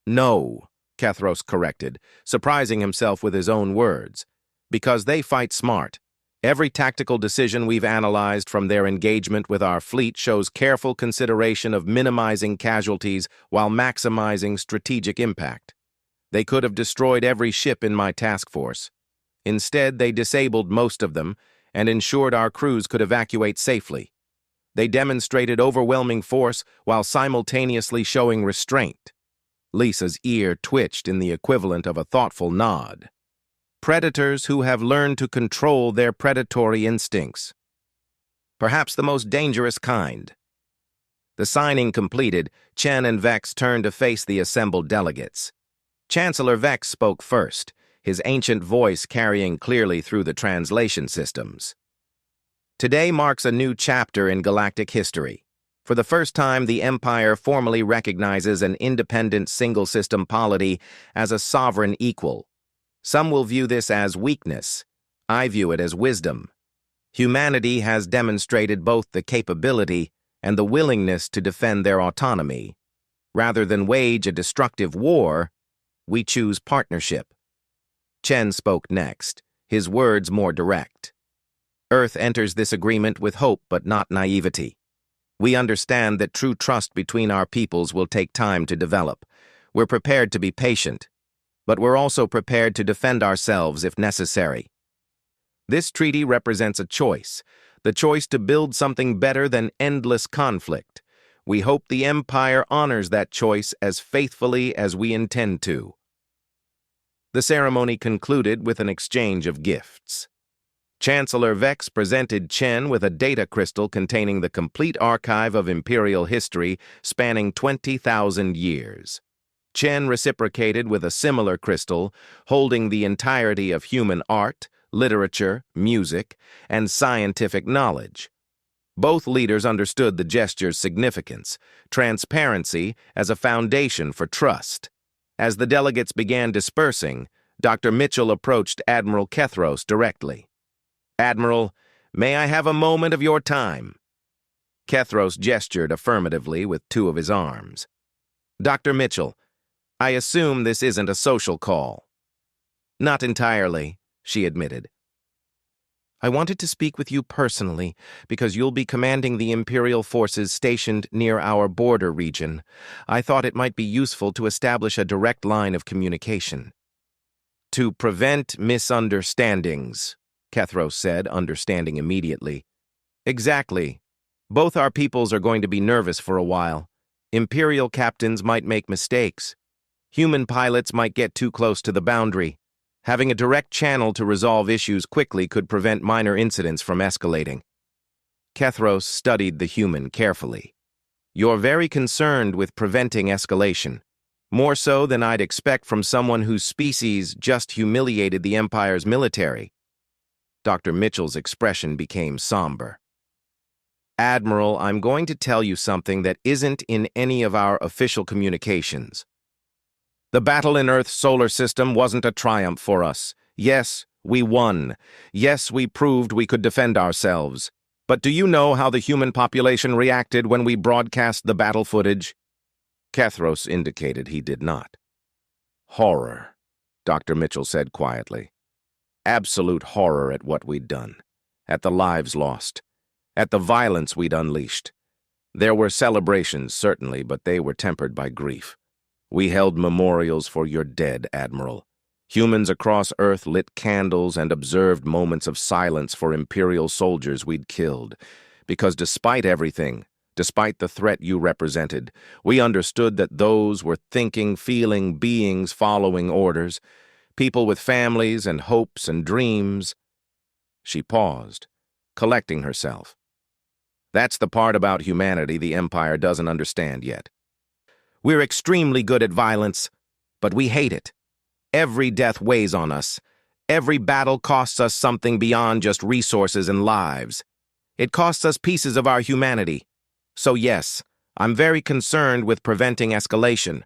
"No," Kethros corrected, surprising himself with his own words. "Because they fight smart. Every tactical decision we've analyzed from their engagement with our fleet shows careful consideration of minimizing casualties while maximizing strategic impact. They could have destroyed every ship in my task force. Instead, they disabled most of them and ensured our crews could evacuate safely. They demonstrated overwhelming force while simultaneously showing restraint." Lisa's ear twitched in the equivalent of a thoughtful nod. "Predators who have learned to control their predatory instincts. Perhaps the most dangerous kind." The signing completed, Chen and Vex turned to face the assembled delegates. Chancellor Vex spoke first, his ancient voice carrying clearly through the translation systems. "Today marks a new chapter in galactic history. For the first time, the Empire formally recognizes an independent single-system polity as a sovereign equal. Some will view this as weakness. I view it as wisdom. Humanity has demonstrated both the capability and the willingness to defend their autonomy. Rather than wage a destructive war, we choose partnership." Chen spoke next, his words more direct. "Earth enters this agreement with hope but not naivety. We understand that true trust between our peoples will take time to develop. We're prepared to be patient, but we're also prepared to defend ourselves if necessary. This treaty represents a choice, the choice to build something better than endless conflict. We hope the Empire honors that choice as faithfully as we intend to." The ceremony concluded with an exchange of gifts. Chancellor Vex presented Chen with a data crystal containing the complete archive of imperial history spanning 20,000 years. Chen reciprocated with a similar crystal holding the entirety of human art, literature, music, and scientific knowledge. Both leaders understood the gesture's significance, transparency as a foundation for trust. As the delegates began dispersing, Dr. Mitchell approached Admiral Kethros directly. "Admiral, may I have a moment of your time?" Kethros gestured affirmatively with two of his arms. "Dr. Mitchell, I assume this isn't a social call." "Not entirely," she admitted. I wanted to speak with you personally because you'll be commanding the Imperial forces stationed near our border region. I thought it might be useful to establish a direct line of communication. To prevent misunderstandings, Kethros said, understanding immediately. Exactly. Both our peoples are going to be nervous for a while. Imperial captains might make mistakes. Human pilots might get too close to the boundary. Having a direct channel to resolve issues quickly could prevent minor incidents from escalating. Kethros studied the human carefully. You're very concerned with preventing escalation. More so than I'd expect from someone whose species just humiliated the Empire's military. Dr. Mitchell's expression became somber. Admiral, I'm going to tell you something that isn't in any of our official communications. The battle in Earth's solar system wasn't a triumph for us. Yes, we won. Yes, we proved we could defend ourselves. But do you know how the human population reacted when we broadcast the battle footage? Kethros indicated he did not. Horror, Dr. Mitchell said quietly. Absolute horror at what we'd done, at the lives lost, at the violence we'd unleashed. There were celebrations, certainly, but they were tempered by grief. We held memorials for your dead, Admiral. Humans across Earth lit candles and observed moments of silence for Imperial soldiers we'd killed, because despite everything, despite the threat you represented, we understood that those were thinking, feeling beings following orders, people with families and hopes and dreams. She paused, collecting herself. That's the part about humanity the Empire doesn't understand yet. We're extremely good at violence, but we hate it. Every death weighs on us. Every battle costs us something beyond just resources and lives. It costs us pieces of our humanity. So yes, I'm very concerned with preventing escalation,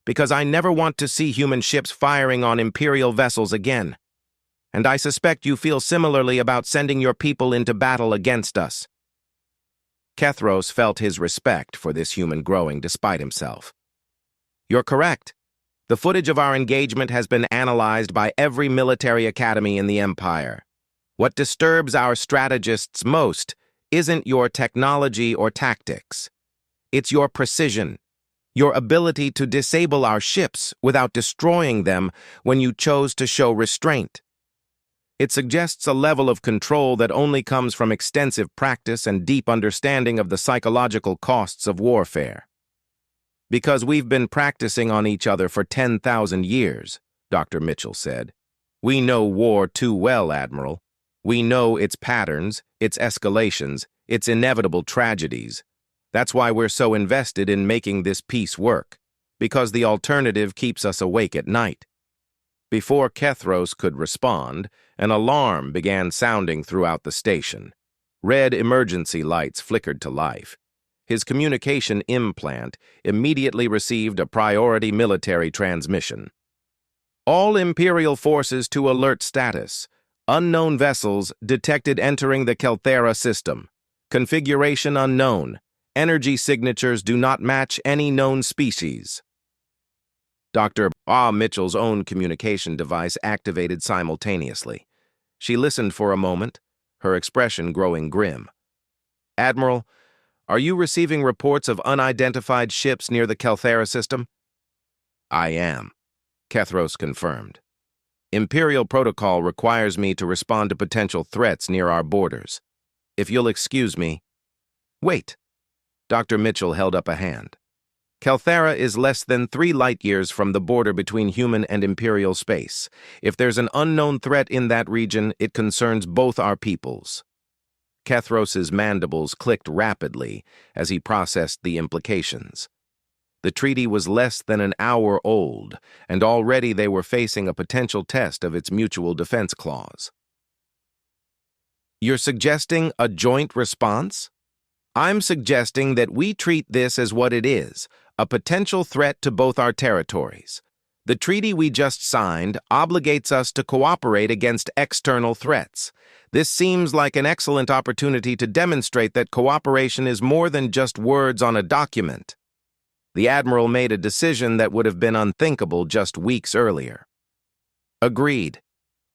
because I never want to see human ships firing on Imperial vessels again. And I suspect you feel similarly about sending your people into battle against us. Kethros felt his respect for this human growing despite himself. You're correct. The footage of our engagement has been analyzed by every military academy in the Empire. What disturbs our strategists most isn't your technology or tactics. It's your precision, your ability to disable our ships without destroying them when you chose to show restraint. It suggests a level of control that only comes from extensive practice and deep understanding of the psychological costs of warfare. Because we've been practicing on each other for 10,000 years, Dr. Mitchell said. We know war too well, Admiral. We know its patterns, its escalations, its inevitable tragedies. That's why we're so invested in making this peace work, because the alternative keeps us awake at night. Before Kethros could respond, an alarm began sounding throughout the station. Red emergency lights flickered to life. His communication implant immediately received a priority military transmission. All Imperial forces to alert status. Unknown vessels detected entering the Kelthera system. Configuration unknown. Energy signatures do not match any known species. Dr. Mitchell's own communication device activated simultaneously. She listened for a moment, her expression growing grim. Admiral, are you receiving reports of unidentified ships near the Kelthera system? I am, Kethros confirmed. Imperial protocol requires me to respond to potential threats near our borders. If you'll excuse me... Wait. Dr. Mitchell held up a hand. Kelthera is less than 3 light-years from the border between human and Imperial space. If there's an unknown threat in that region, it concerns both our peoples. Kethros's mandibles clicked rapidly as he processed the implications. The treaty was less than an hour old, and already they were facing a potential test of its mutual defense clause. You're suggesting a joint response? I'm suggesting that we treat this as what it is, a potential threat to both our territories. The treaty we just signed obligates us to cooperate against external threats. This seems like an excellent opportunity to demonstrate that cooperation is more than just words on a document. The Admiral made a decision that would have been unthinkable just weeks earlier. Agreed.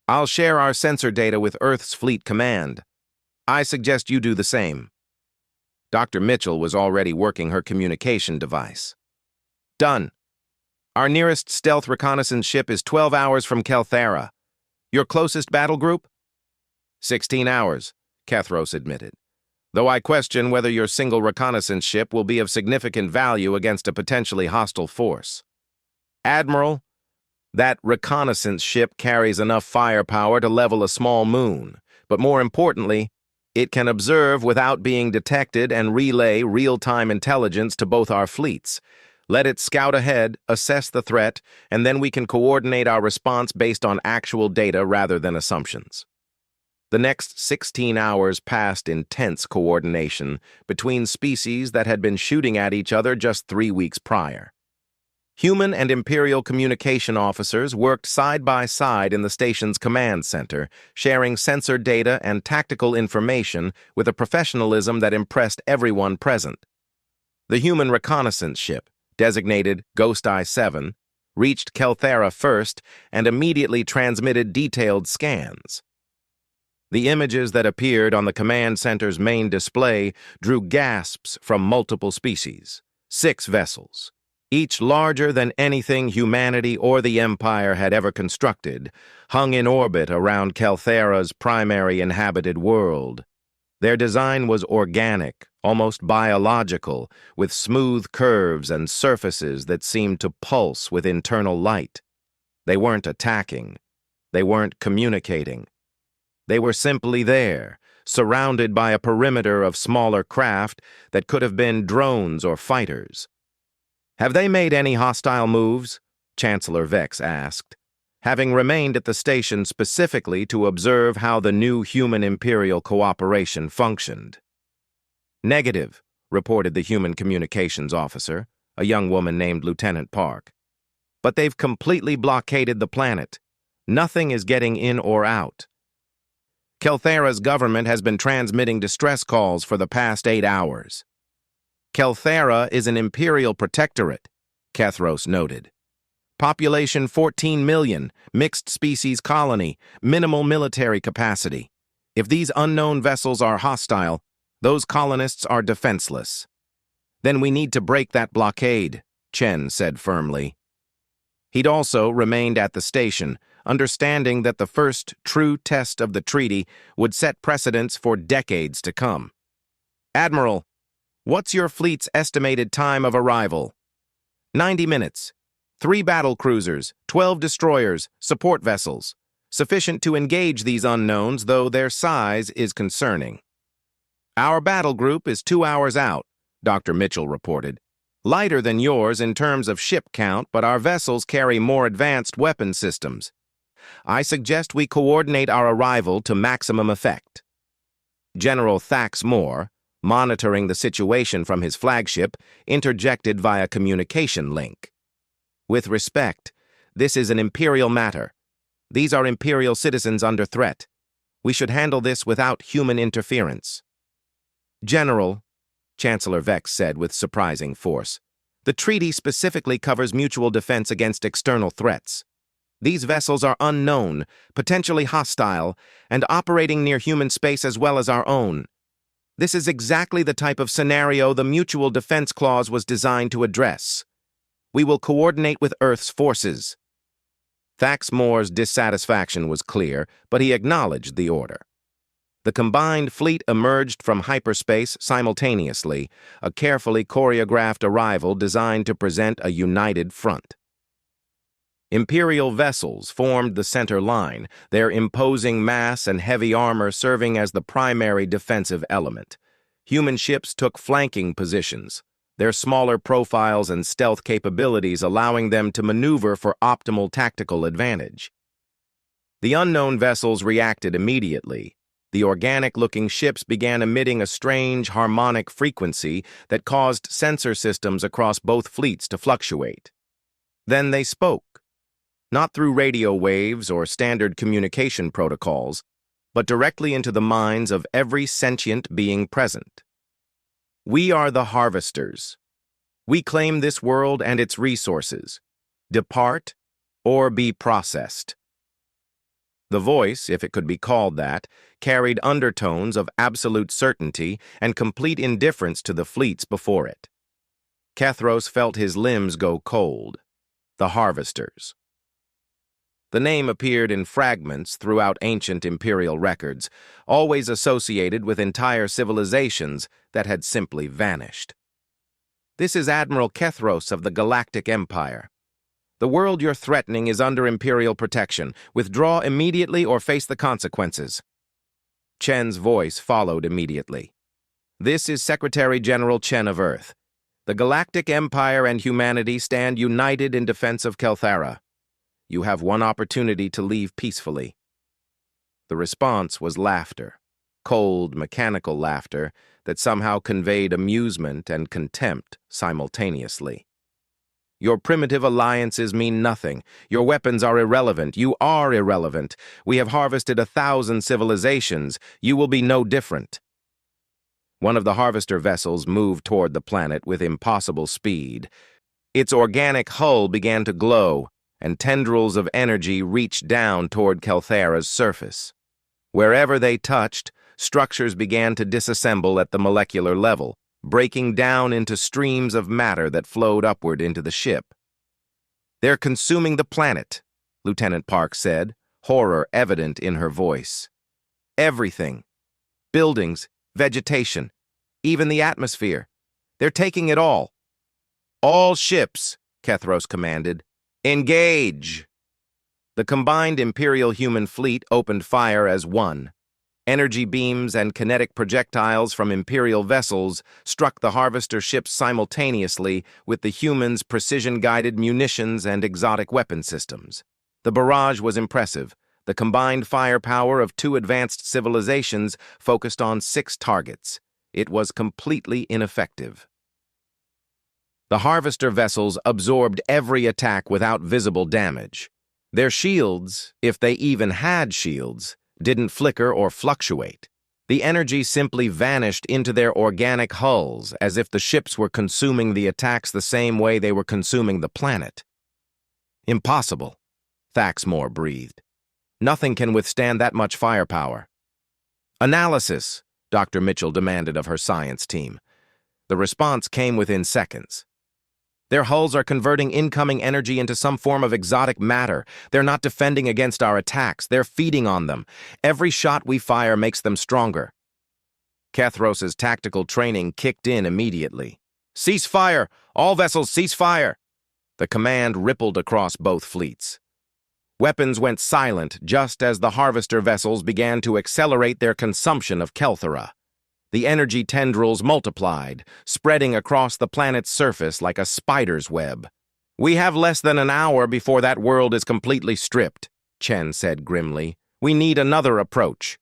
I'll share our sensor data with Earth's Fleet Command. I suggest you do the same. Dr. Mitchell was already working her communication device. Done. Our nearest stealth reconnaissance ship is 12 hours from Kelthera. Your closest battle group? 16 hours, Kethros admitted, though I question whether your single reconnaissance ship will be of significant value against a potentially hostile force. Admiral, that reconnaissance ship carries enough firepower to level a small moon, but more importantly, it can observe without being detected and relay real-time intelligence to both our fleets. Let it scout ahead, assess the threat, and then we can coordinate our response based on actual data rather than assumptions. The next 16 hours passed in tense coordination between species that had been shooting at each other just 3 weeks prior. Human and Imperial communication officers worked side by side in the station's command center, sharing sensor data and tactical information with a professionalism that impressed everyone present. The human reconnaissance ship, designated Ghost Eye-7, reached Kelthera first and immediately transmitted detailed scans. The images that appeared on the command center's main display drew gasps from multiple species. 6 vessels, each larger than anything humanity or the Empire had ever constructed, hung in orbit around Kelthera's primary inhabited world. Their design was organic, almost biological, with smooth curves and surfaces that seemed to pulse with internal light. They weren't attacking. They weren't communicating. They were simply there, surrounded by a perimeter of smaller craft that could have been drones or fighters. "Have they made any hostile moves?" Chancellor Vex asked, having remained at the station specifically to observe how the new human-Imperial cooperation functioned. "Negative," reported the human communications officer, a young woman named Lieutenant Park. "But they've completely blockaded the planet. Nothing is getting in or out. Kelthera's government has been transmitting distress calls for the past 8 hours. Kelthera is an Imperial protectorate," Kethros noted. "Population 14 million, mixed species colony, minimal military capacity. If these unknown vessels are hostile, those colonists are defenseless." "Then we need to break that blockade," Chen said firmly. He'd also remained at the station, understanding that the first true test of the treaty would set precedents for decades to come. "Admiral, what's your fleet's estimated time of arrival?" 90 minutes. 3 battle cruisers, 12 destroyers, support vessels. Sufficient to engage these unknowns, though their size is concerning. "Our battle group is 2 hours out," Dr. Mitchell reported. "Lighter than yours in terms of ship count, but our vessels carry more advanced weapon systems. I suggest we coordinate our arrival to maximum effect." General Thax Moore, monitoring the situation from his flagship, interjected via communication link. "With respect, this is an Imperial matter. These are Imperial citizens under threat. We should handle this without human interference." "General," Chancellor Vex said with surprising force, "the treaty specifically covers mutual defense against external threats. These vessels are unknown, potentially hostile, and operating near human space as well as our own. This is exactly the type of scenario the Mutual Defense Clause was designed to address. We will coordinate with Earth's forces." Thax Moore's dissatisfaction was clear, but he acknowledged the order. The combined fleet emerged from hyperspace simultaneously, a carefully choreographed arrival designed to present a united front. Imperial vessels formed the center line, their imposing mass and heavy armor serving as the primary defensive element. Human ships took flanking positions, their smaller profiles and stealth capabilities allowing them to maneuver for optimal tactical advantage. The unknown vessels reacted immediately. The organic-looking ships began emitting a strange harmonic frequency that caused sensor systems across both fleets to fluctuate. Then they spoke. Not through radio waves or standard communication protocols, but directly into the minds of every sentient being present. "We are the harvesters. We claim this world and its resources. Depart or be processed." The voice, if it could be called that, carried undertones of absolute certainty and complete indifference to the fleets before it. Kethros felt his limbs go cold. The Harvesters. The name appeared in fragments throughout ancient imperial records, always associated with entire civilizations that had simply vanished. This is Admiral Kethros of the Galactic Empire. The world you're threatening is under imperial protection. Withdraw immediately or face the consequences. Chen's voice followed immediately. This is Secretary General Chen of Earth. The Galactic Empire and humanity stand united in defense of Kelthara. You have one opportunity to leave peacefully. The response was laughter, cold, mechanical laughter that somehow conveyed amusement and contempt simultaneously. Your primitive alliances mean nothing. Your weapons are irrelevant. You are irrelevant. We have harvested 1,000 civilizations. You will be no different. One of the harvester vessels moved toward the planet with impossible speed. Its organic hull began to glow, and tendrils of energy reached down toward Kelthara's surface. Wherever they touched, structures began to disassemble at the molecular level, breaking down into streams of matter that flowed upward into the ship. "They're consuming the planet," Lieutenant Park said, horror evident in her voice. "Everything. Buildings, vegetation, even the atmosphere. They're taking it all." "All ships," Kethros commanded. "Engage!" The combined Imperial human fleet opened fire as one. Energy beams and kinetic projectiles from Imperial vessels struck the harvester ships simultaneously with the humans' precision-guided munitions and exotic weapon systems. The barrage was impressive. The combined firepower of two advanced civilizations focused on 6 targets. It was completely ineffective. The harvester vessels absorbed every attack without visible damage. Their shields, if they even had shields, didn't flicker or fluctuate. The energy simply vanished into their organic hulls, as if the ships were consuming the attacks the same way they were consuming the planet. "Impossible," Thaxmore breathed. "Nothing can withstand that much firepower." "Analysis," Dr. Mitchell demanded of her science team. The response came within seconds. "Their hulls are converting incoming energy into some form of exotic matter. They're not defending against our attacks. They're feeding on them. Every shot we fire makes them stronger." Kethros's tactical training kicked in immediately. "Cease fire! All vessels cease fire!" The command rippled across both fleets. Weapons went silent just as the harvester vessels began to accelerate their consumption of Kelthara. The energy tendrils multiplied, spreading across the planet's surface like a spider's web. "We have less than an hour before that world is completely stripped," Chen said grimly. "We need another approach."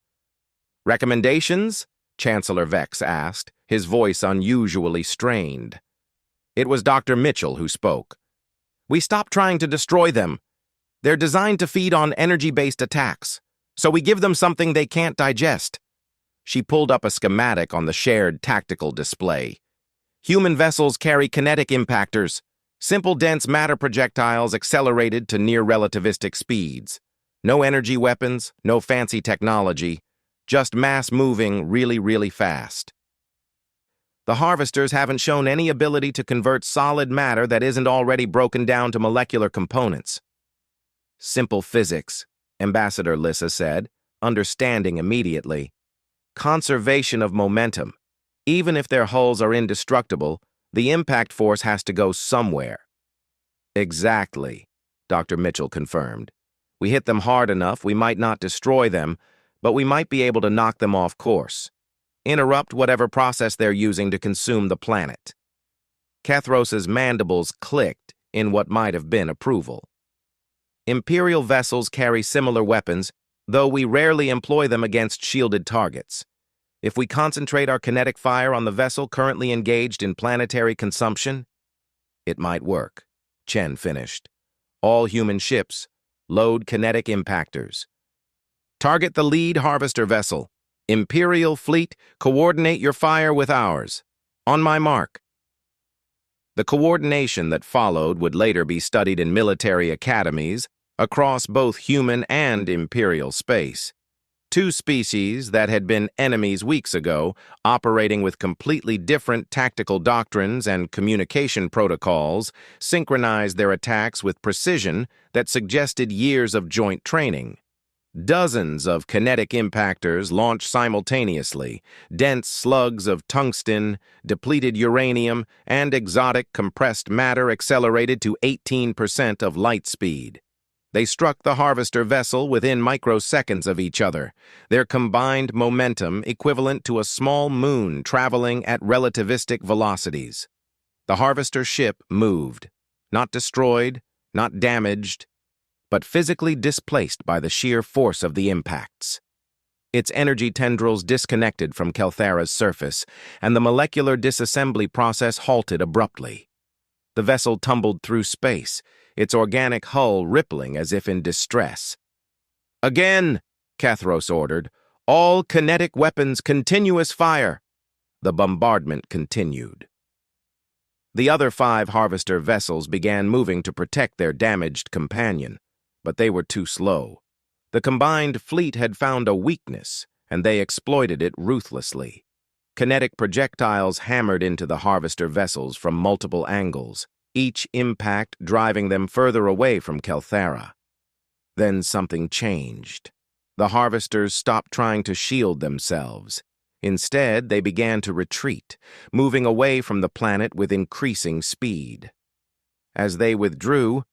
"Recommendations?" Chancellor Vex asked, his voice unusually strained. It was Dr. Mitchell who spoke. "We stop trying to destroy them. They're designed to feed on energy-based attacks, so we give them something they can't digest." She pulled up a schematic on the shared tactical display. "Human vessels carry kinetic impactors, simple dense matter projectiles accelerated to near-relativistic speeds. No energy weapons, no fancy technology, just mass-moving really, really fast. The harvesters haven't shown any ability to convert solid matter that isn't already broken down to molecular components." "Simple physics," Ambassador Lissa said, understanding immediately. "Conservation of momentum. Even if their hulls are indestructible, the impact force has to go somewhere." "Exactly," Dr. Mitchell confirmed. "We hit them hard enough, we might not destroy them, but we might be able to knock them off course. Interrupt whatever process they're using to consume the planet." Kethros's mandibles clicked in what might have been approval. "Imperial vessels carry similar weapons, though we rarely employ them against shielded targets. If we concentrate our kinetic fire on the vessel currently engaged in planetary consumption, it might work," Chen finished. "All human ships, load kinetic impactors. Target the lead harvester vessel. Imperial fleet, coordinate your fire with ours. On my mark." The coordination that followed would later be studied in military academies, across both human and Imperial space. Two species that had been enemies weeks ago, operating with completely different tactical doctrines and communication protocols, synchronized their attacks with precision that suggested years of joint training. Dozens of kinetic impactors launched simultaneously, dense slugs of tungsten, depleted uranium, and exotic compressed matter accelerated to 18% of light speed. They struck the harvester vessel within microseconds of each other, their combined momentum equivalent to a small moon traveling at relativistic velocities. The harvester ship moved, not destroyed, not damaged, but physically displaced by the sheer force of the impacts. Its energy tendrils disconnected from Kelthara's surface, and the molecular disassembly process halted abruptly. The vessel tumbled through space, its organic hull rippling as if in distress. "Again," Kathros ordered. "All kinetic weapons continuous fire." The bombardment continued. The other 5 harvester vessels began moving to protect their damaged companion, but they were too slow. The combined fleet had found a weakness, and they exploited it ruthlessly. Kinetic projectiles hammered into the harvester vessels from multiple angles, each impact driving them further away from Kelthara. Then something changed. The harvesters stopped trying to shield themselves. Instead, they began to retreat, moving away from the planet with increasing speed. As they withdrew,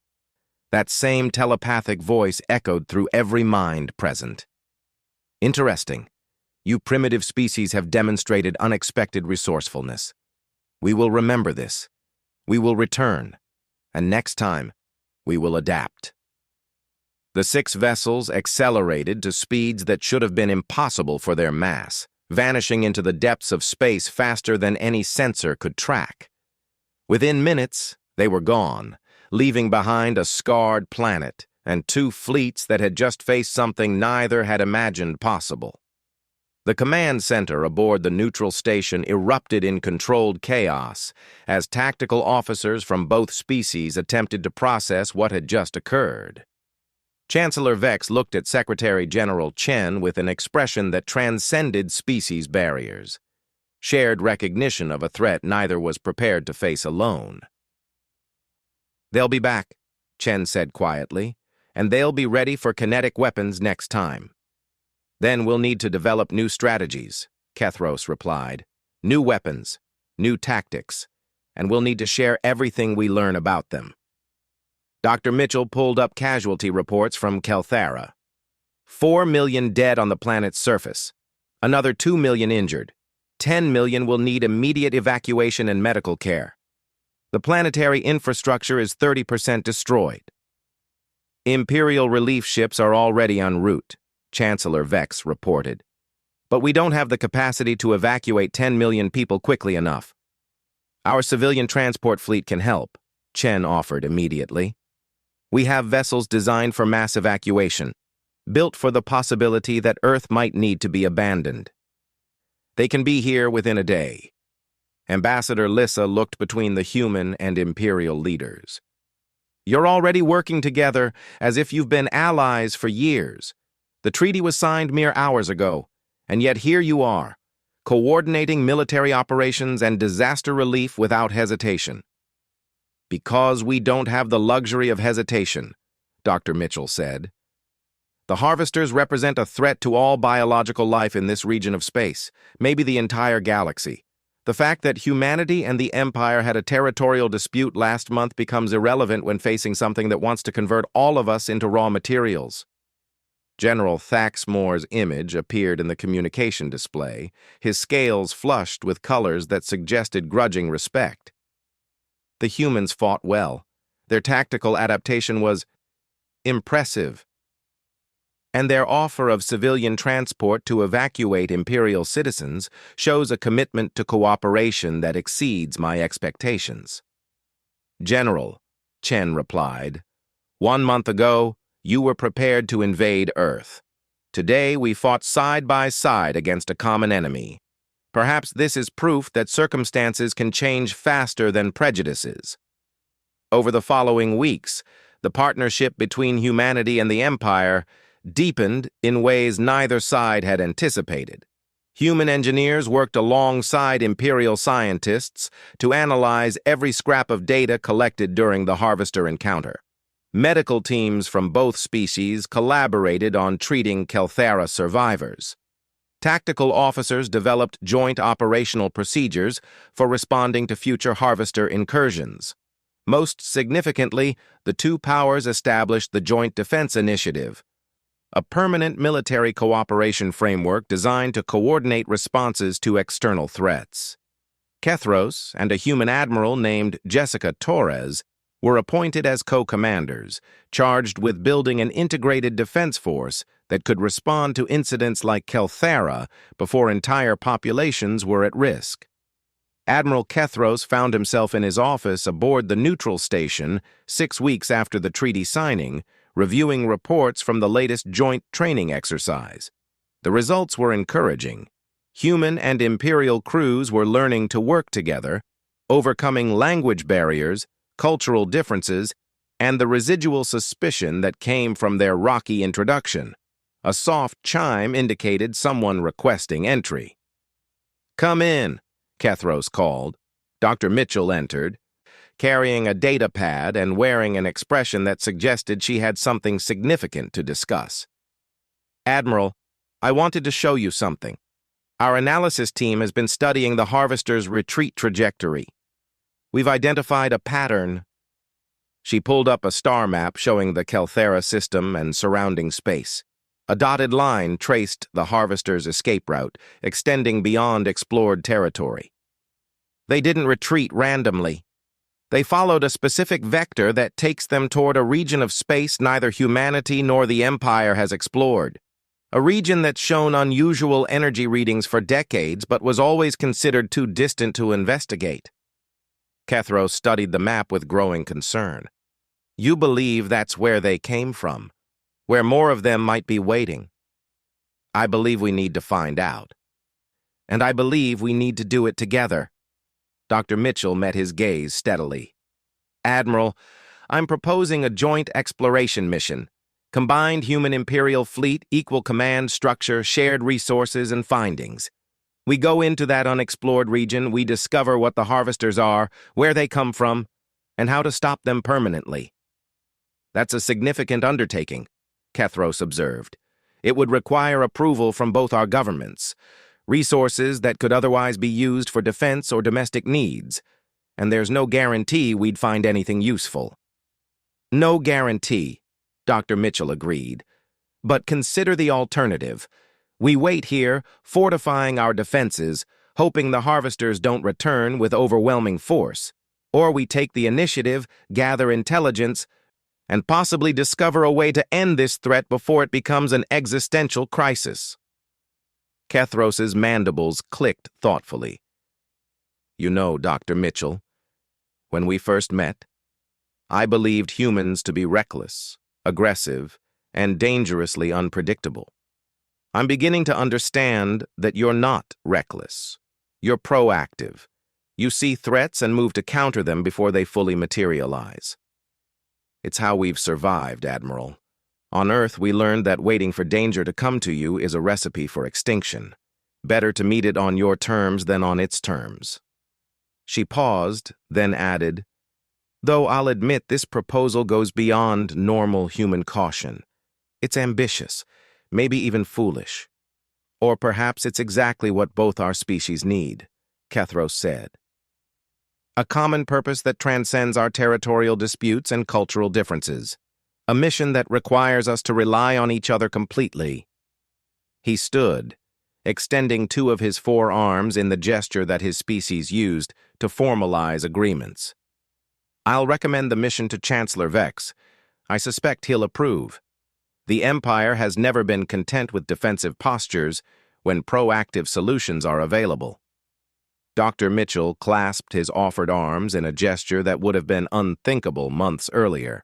that same telepathic voice echoed through every mind present. "Interesting. You primitive species have demonstrated unexpected resourcefulness. We will remember this. We will return. And next time, we will adapt." The 6 vessels accelerated to speeds that should have been impossible for their mass, vanishing into the depths of space faster than any sensor could track. Within minutes, they were gone, leaving behind a scarred planet and 2 fleets that had just faced something neither had imagined possible. The command center aboard the neutral station erupted in controlled chaos as tactical officers from both species attempted to process what had just occurred. Chancellor Vex looked at Secretary General Chen with an expression that transcended species barriers. Shared recognition of a threat neither was prepared to face alone. "They'll be back," Chen said quietly, "and they'll be ready for kinetic weapons next time." "Then we'll need to develop new strategies," Kethros replied. "New weapons, new tactics, and we'll need to share everything we learn about them." Dr. Mitchell pulled up casualty reports from Kelthara. 4 million dead on the planet's surface. Another 2 million injured. 10 million will need immediate evacuation and medical care. The planetary infrastructure is 30% destroyed. Imperial relief ships are already en route, Chancellor Vex reported. But we don't have the capacity to evacuate 10 million people quickly enough. Our civilian transport fleet can help, Chen offered immediately. We have vessels designed for mass evacuation, built for the possibility that Earth might need to be abandoned. They can be here within a day. Ambassador Lissa looked between the human and Imperial leaders. "You're already working together as if you've been allies for years. The treaty was signed mere hours ago, and yet here you are, coordinating military operations and disaster relief without hesitation." "Because we don't have the luxury of hesitation," Dr. Mitchell said. "The harvesters represent a threat to all biological life in this region of space, maybe the entire galaxy. The fact that humanity and the Empire had a territorial dispute last month becomes irrelevant when facing something that wants to convert all of us into raw materials." General Thaxmore's image appeared in the communication display, his scales flushed with colors that suggested grudging respect. The humans fought well. Their tactical adaptation was impressive. And their offer of civilian transport to evacuate Imperial citizens shows a commitment to cooperation that exceeds my expectations. "General," Chen replied, "1 month ago, you were prepared to invade Earth. Today, we fought side by side against a common enemy. Perhaps this is proof that circumstances can change faster than prejudices. Over the following weeks, The partnership between humanity and the Empire deepened in ways neither side had anticipated. Human engineers worked alongside Imperial scientists to analyze every scrap of data collected during the Harvester encounter. Medical teams from both species collaborated on treating Kelthera survivors. Tactical officers developed joint operational procedures for responding to future Harvester incursions. Most significantly, the two powers established the Joint Defense Initiative, a permanent military cooperation framework designed to coordinate responses to external threats. Kethros and a human admiral named Jessica Torres were appointed as co-commanders, charged with building an integrated defense force that could respond to incidents like Kelthera before entire populations were at risk. Admiral Kethros found himself in his office aboard the neutral station 6 weeks after the treaty signing, reviewing reports from the latest joint training exercise. The results were encouraging. Human and Imperial crews were learning to work together, overcoming language barriers, cultural differences, and the residual suspicion that came from their rocky introduction. A soft chime indicated someone requesting entry. "Come in," Kethros called. Dr. Mitchell entered, carrying a data pad and wearing an expression that suggested she had something significant to discuss. "Admiral, I wanted to show you something. Our analysis team has been studying the Harvester's retreat trajectory. We've identified a pattern." She pulled up a star map showing the Kelthera system and surrounding space. A dotted line traced the Harvester's escape route, extending beyond explored territory. "They didn't retreat randomly. They followed a specific vector that takes them toward a region of space neither humanity nor the Empire has explored. A region that's shown unusual energy readings for decades but was always considered too distant to investigate." Kethros studied the map with growing concern. "You believe that's where they came from, where more of them might be waiting. I believe we need to find out. And I believe we need to do it together." Dr. Mitchell met his gaze steadily. "Admiral, I'm proposing a joint exploration mission. Combined human Imperial fleet, equal command structure, shared resources, and findings. We go into that unexplored region, we discover what the Harvesters are, where they come from, and how to stop them permanently." "That's a significant undertaking," Kethros observed. "It would require approval from both our governments, resources that could otherwise be used for defense or domestic needs, and there's no guarantee we'd find anything useful." "No guarantee," Dr. Mitchell agreed. "But consider the alternative. We wait here, fortifying our defenses, hoping the Harvesters don't return with overwhelming force. Or we take the initiative, gather intelligence, and possibly discover a way to end this threat before it becomes an existential crisis." Kethros's mandibles clicked thoughtfully. "You know, Dr. Mitchell, when we first met, I believed humans to be reckless, aggressive, and dangerously unpredictable. I'm beginning to understand that you're not reckless. You're proactive. You see threats and move to counter them before they fully materialize. It's how we've survived, Admiral. On Earth, we learned that waiting for danger to come to you is a recipe for extinction. Better to meet it on your terms than on its terms." She paused, then added, "Though I'll admit this proposal goes beyond normal human caution. It's ambitious, maybe even foolish. Or perhaps it's exactly what both our species need," Kethros said. "A common purpose that transcends our territorial disputes and cultural differences. A mission that requires us to rely on each other completely." He stood, extending two of his forearms in the gesture that his species used to formalize agreements. "I'll recommend the mission to Chancellor Vex. I suspect he'll approve. The Empire has never been content with defensive postures when proactive solutions are available." Dr. Mitchell clasped his offered arms in a gesture that would have been unthinkable months earlier.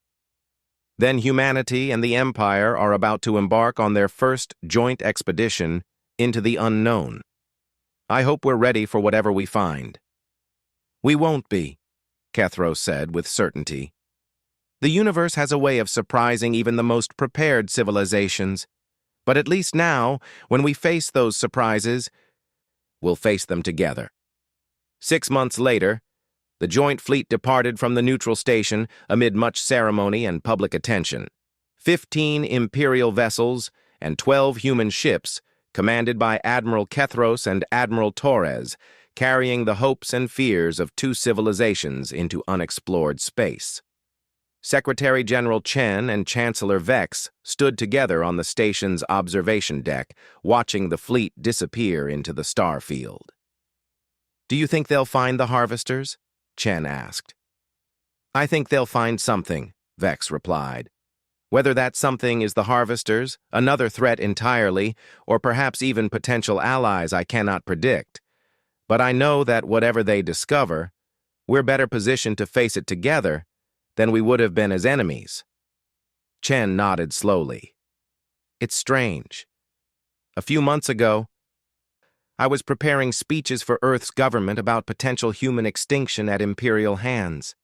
"Then humanity and the Empire are about to embark on their first joint expedition into the unknown. I hope we're ready for whatever we find." "We won't be," Kethros said with certainty. The universe has a way of surprising even the most prepared civilizations. But at least now, when we face those surprises, we'll face them together. 6 months later, the joint fleet departed from the neutral station amid much ceremony and public attention. 15 Imperial vessels and 12 human ships, commanded by Admiral Kethros and Admiral Torres, carrying the hopes and fears of two civilizations into unexplored space. Secretary General Chen and Chancellor Vex stood together on the station's observation deck, watching the fleet disappear into the star field. "Do you think they'll find the harvesters?" Chen asked. "I think they'll find something," Vex replied. "Whether that something is the harvesters, another threat entirely, or perhaps even potential allies, I cannot predict. But I know that whatever they discover, we're better positioned to face it together than we would have been as enemies." Chen nodded slowly. "It's strange. A few months ago, I was preparing speeches for Earth's government about potential human extinction at Imperial hands.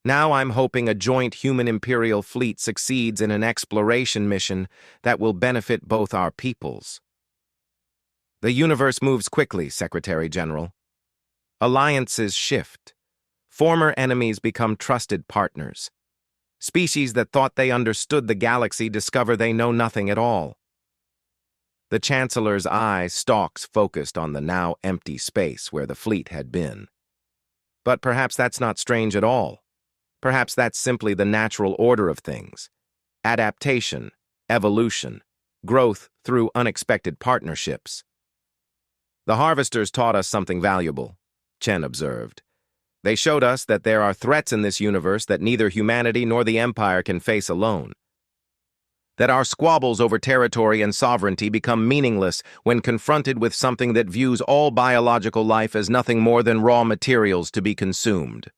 Now I'm hoping a joint human-Imperial fleet succeeds in an exploration mission that will benefit both our peoples." "The universe moves quickly, Secretary General. Alliances shift. Former enemies become trusted partners. Species that thought they understood the galaxy discover they know nothing at all." The Chancellor's eye stalks focused on the now empty space where the fleet had been. "But perhaps that's not strange at all. Perhaps that's simply the natural order of things. Adaptation, evolution, growth through unexpected partnerships." "The harvesters taught us something valuable," Chen observed. "They showed us that there are threats in this universe that neither humanity nor the Empire can face alone. That our squabbles over territory and sovereignty become meaningless when confronted with something that views all biological life as nothing more than raw materials to be consumed.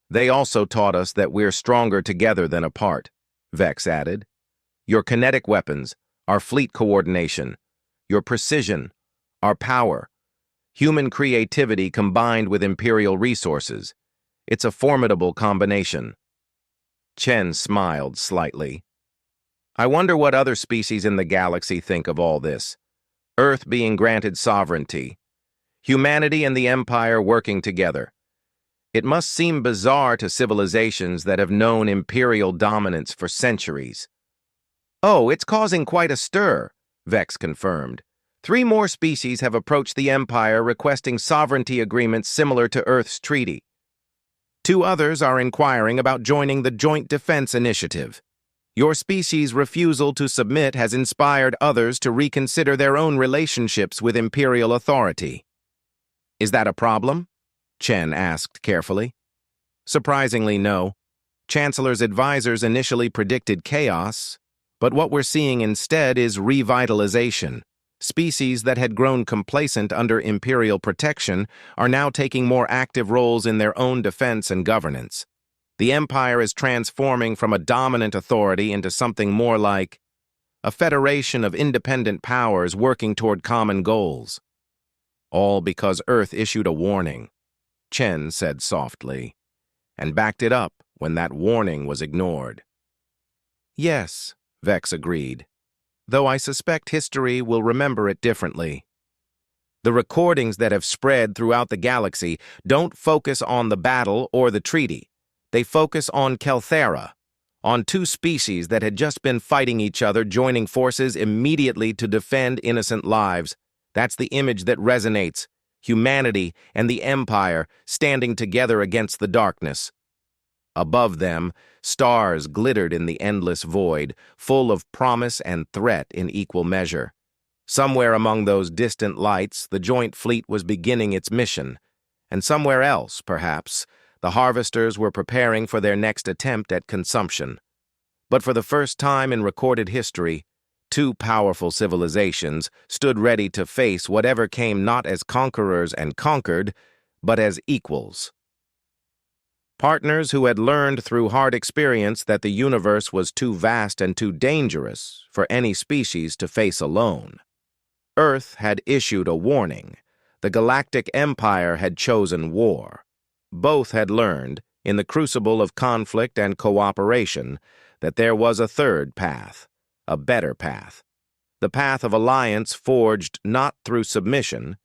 They also taught us that we're stronger together than apart," Vex added. "Your kinetic weapons, our fleet coordination, your precision, our power, human creativity combined with Imperial resources. It's a formidable combination." Chen smiled slightly. "I wonder what other species in the galaxy think of all this. Earth being granted sovereignty. Humanity and the Empire working together. It must seem bizarre to civilizations that have known Imperial dominance for centuries." "Oh, it's causing quite a stir," Vex confirmed. 3 more species have approached the Empire requesting sovereignty agreements similar to Earth's treaty. 2 others are inquiring about joining the Joint Defense Initiative. Your species' refusal to submit has inspired others to reconsider their own relationships with Imperial authority." "Is that a problem?" Chen asked carefully. "Surprisingly, no. Chancellor's advisors initially predicted chaos, but what we're seeing instead is revitalization. Species that had grown complacent under Imperial protection are now taking more active roles in their own defense and governance. The Empire is transforming from a dominant authority into something more like a federation of independent powers working toward common goals. All because Earth issued a warning," Chen said softly, "and backed it up when that warning was ignored." "Yes," Vex agreed, "though I suspect history will remember it differently. The recordings that have spread throughout the galaxy don't focus on the battle or the treaty. They focus on Kelthera, on 2 species that had just been fighting each other, joining forces immediately to defend innocent lives. That's the image that resonates: humanity and the Empire standing together against the darkness. Above them, stars glittered in the endless void, full of promise and threat in equal measure. Somewhere among those distant lights, the joint fleet was beginning its mission, and somewhere else, perhaps, the harvesters were preparing for their next attempt at consumption. But for the first time in recorded history, 2 powerful civilizations stood ready to face whatever came not as conquerors and conquered, but as equals. Partners who had learned through hard experience that the universe was too vast and too dangerous for any species to face alone. Earth had issued a warning. The Galactic Empire had chosen war. Both had learned, in the crucible of conflict and cooperation, that there was a third path, a better path, the path of alliance forged not through submission,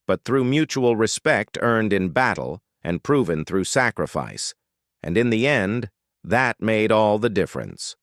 but through mutual respect earned in battle and proven through sacrifice. And in the end, that made all the difference.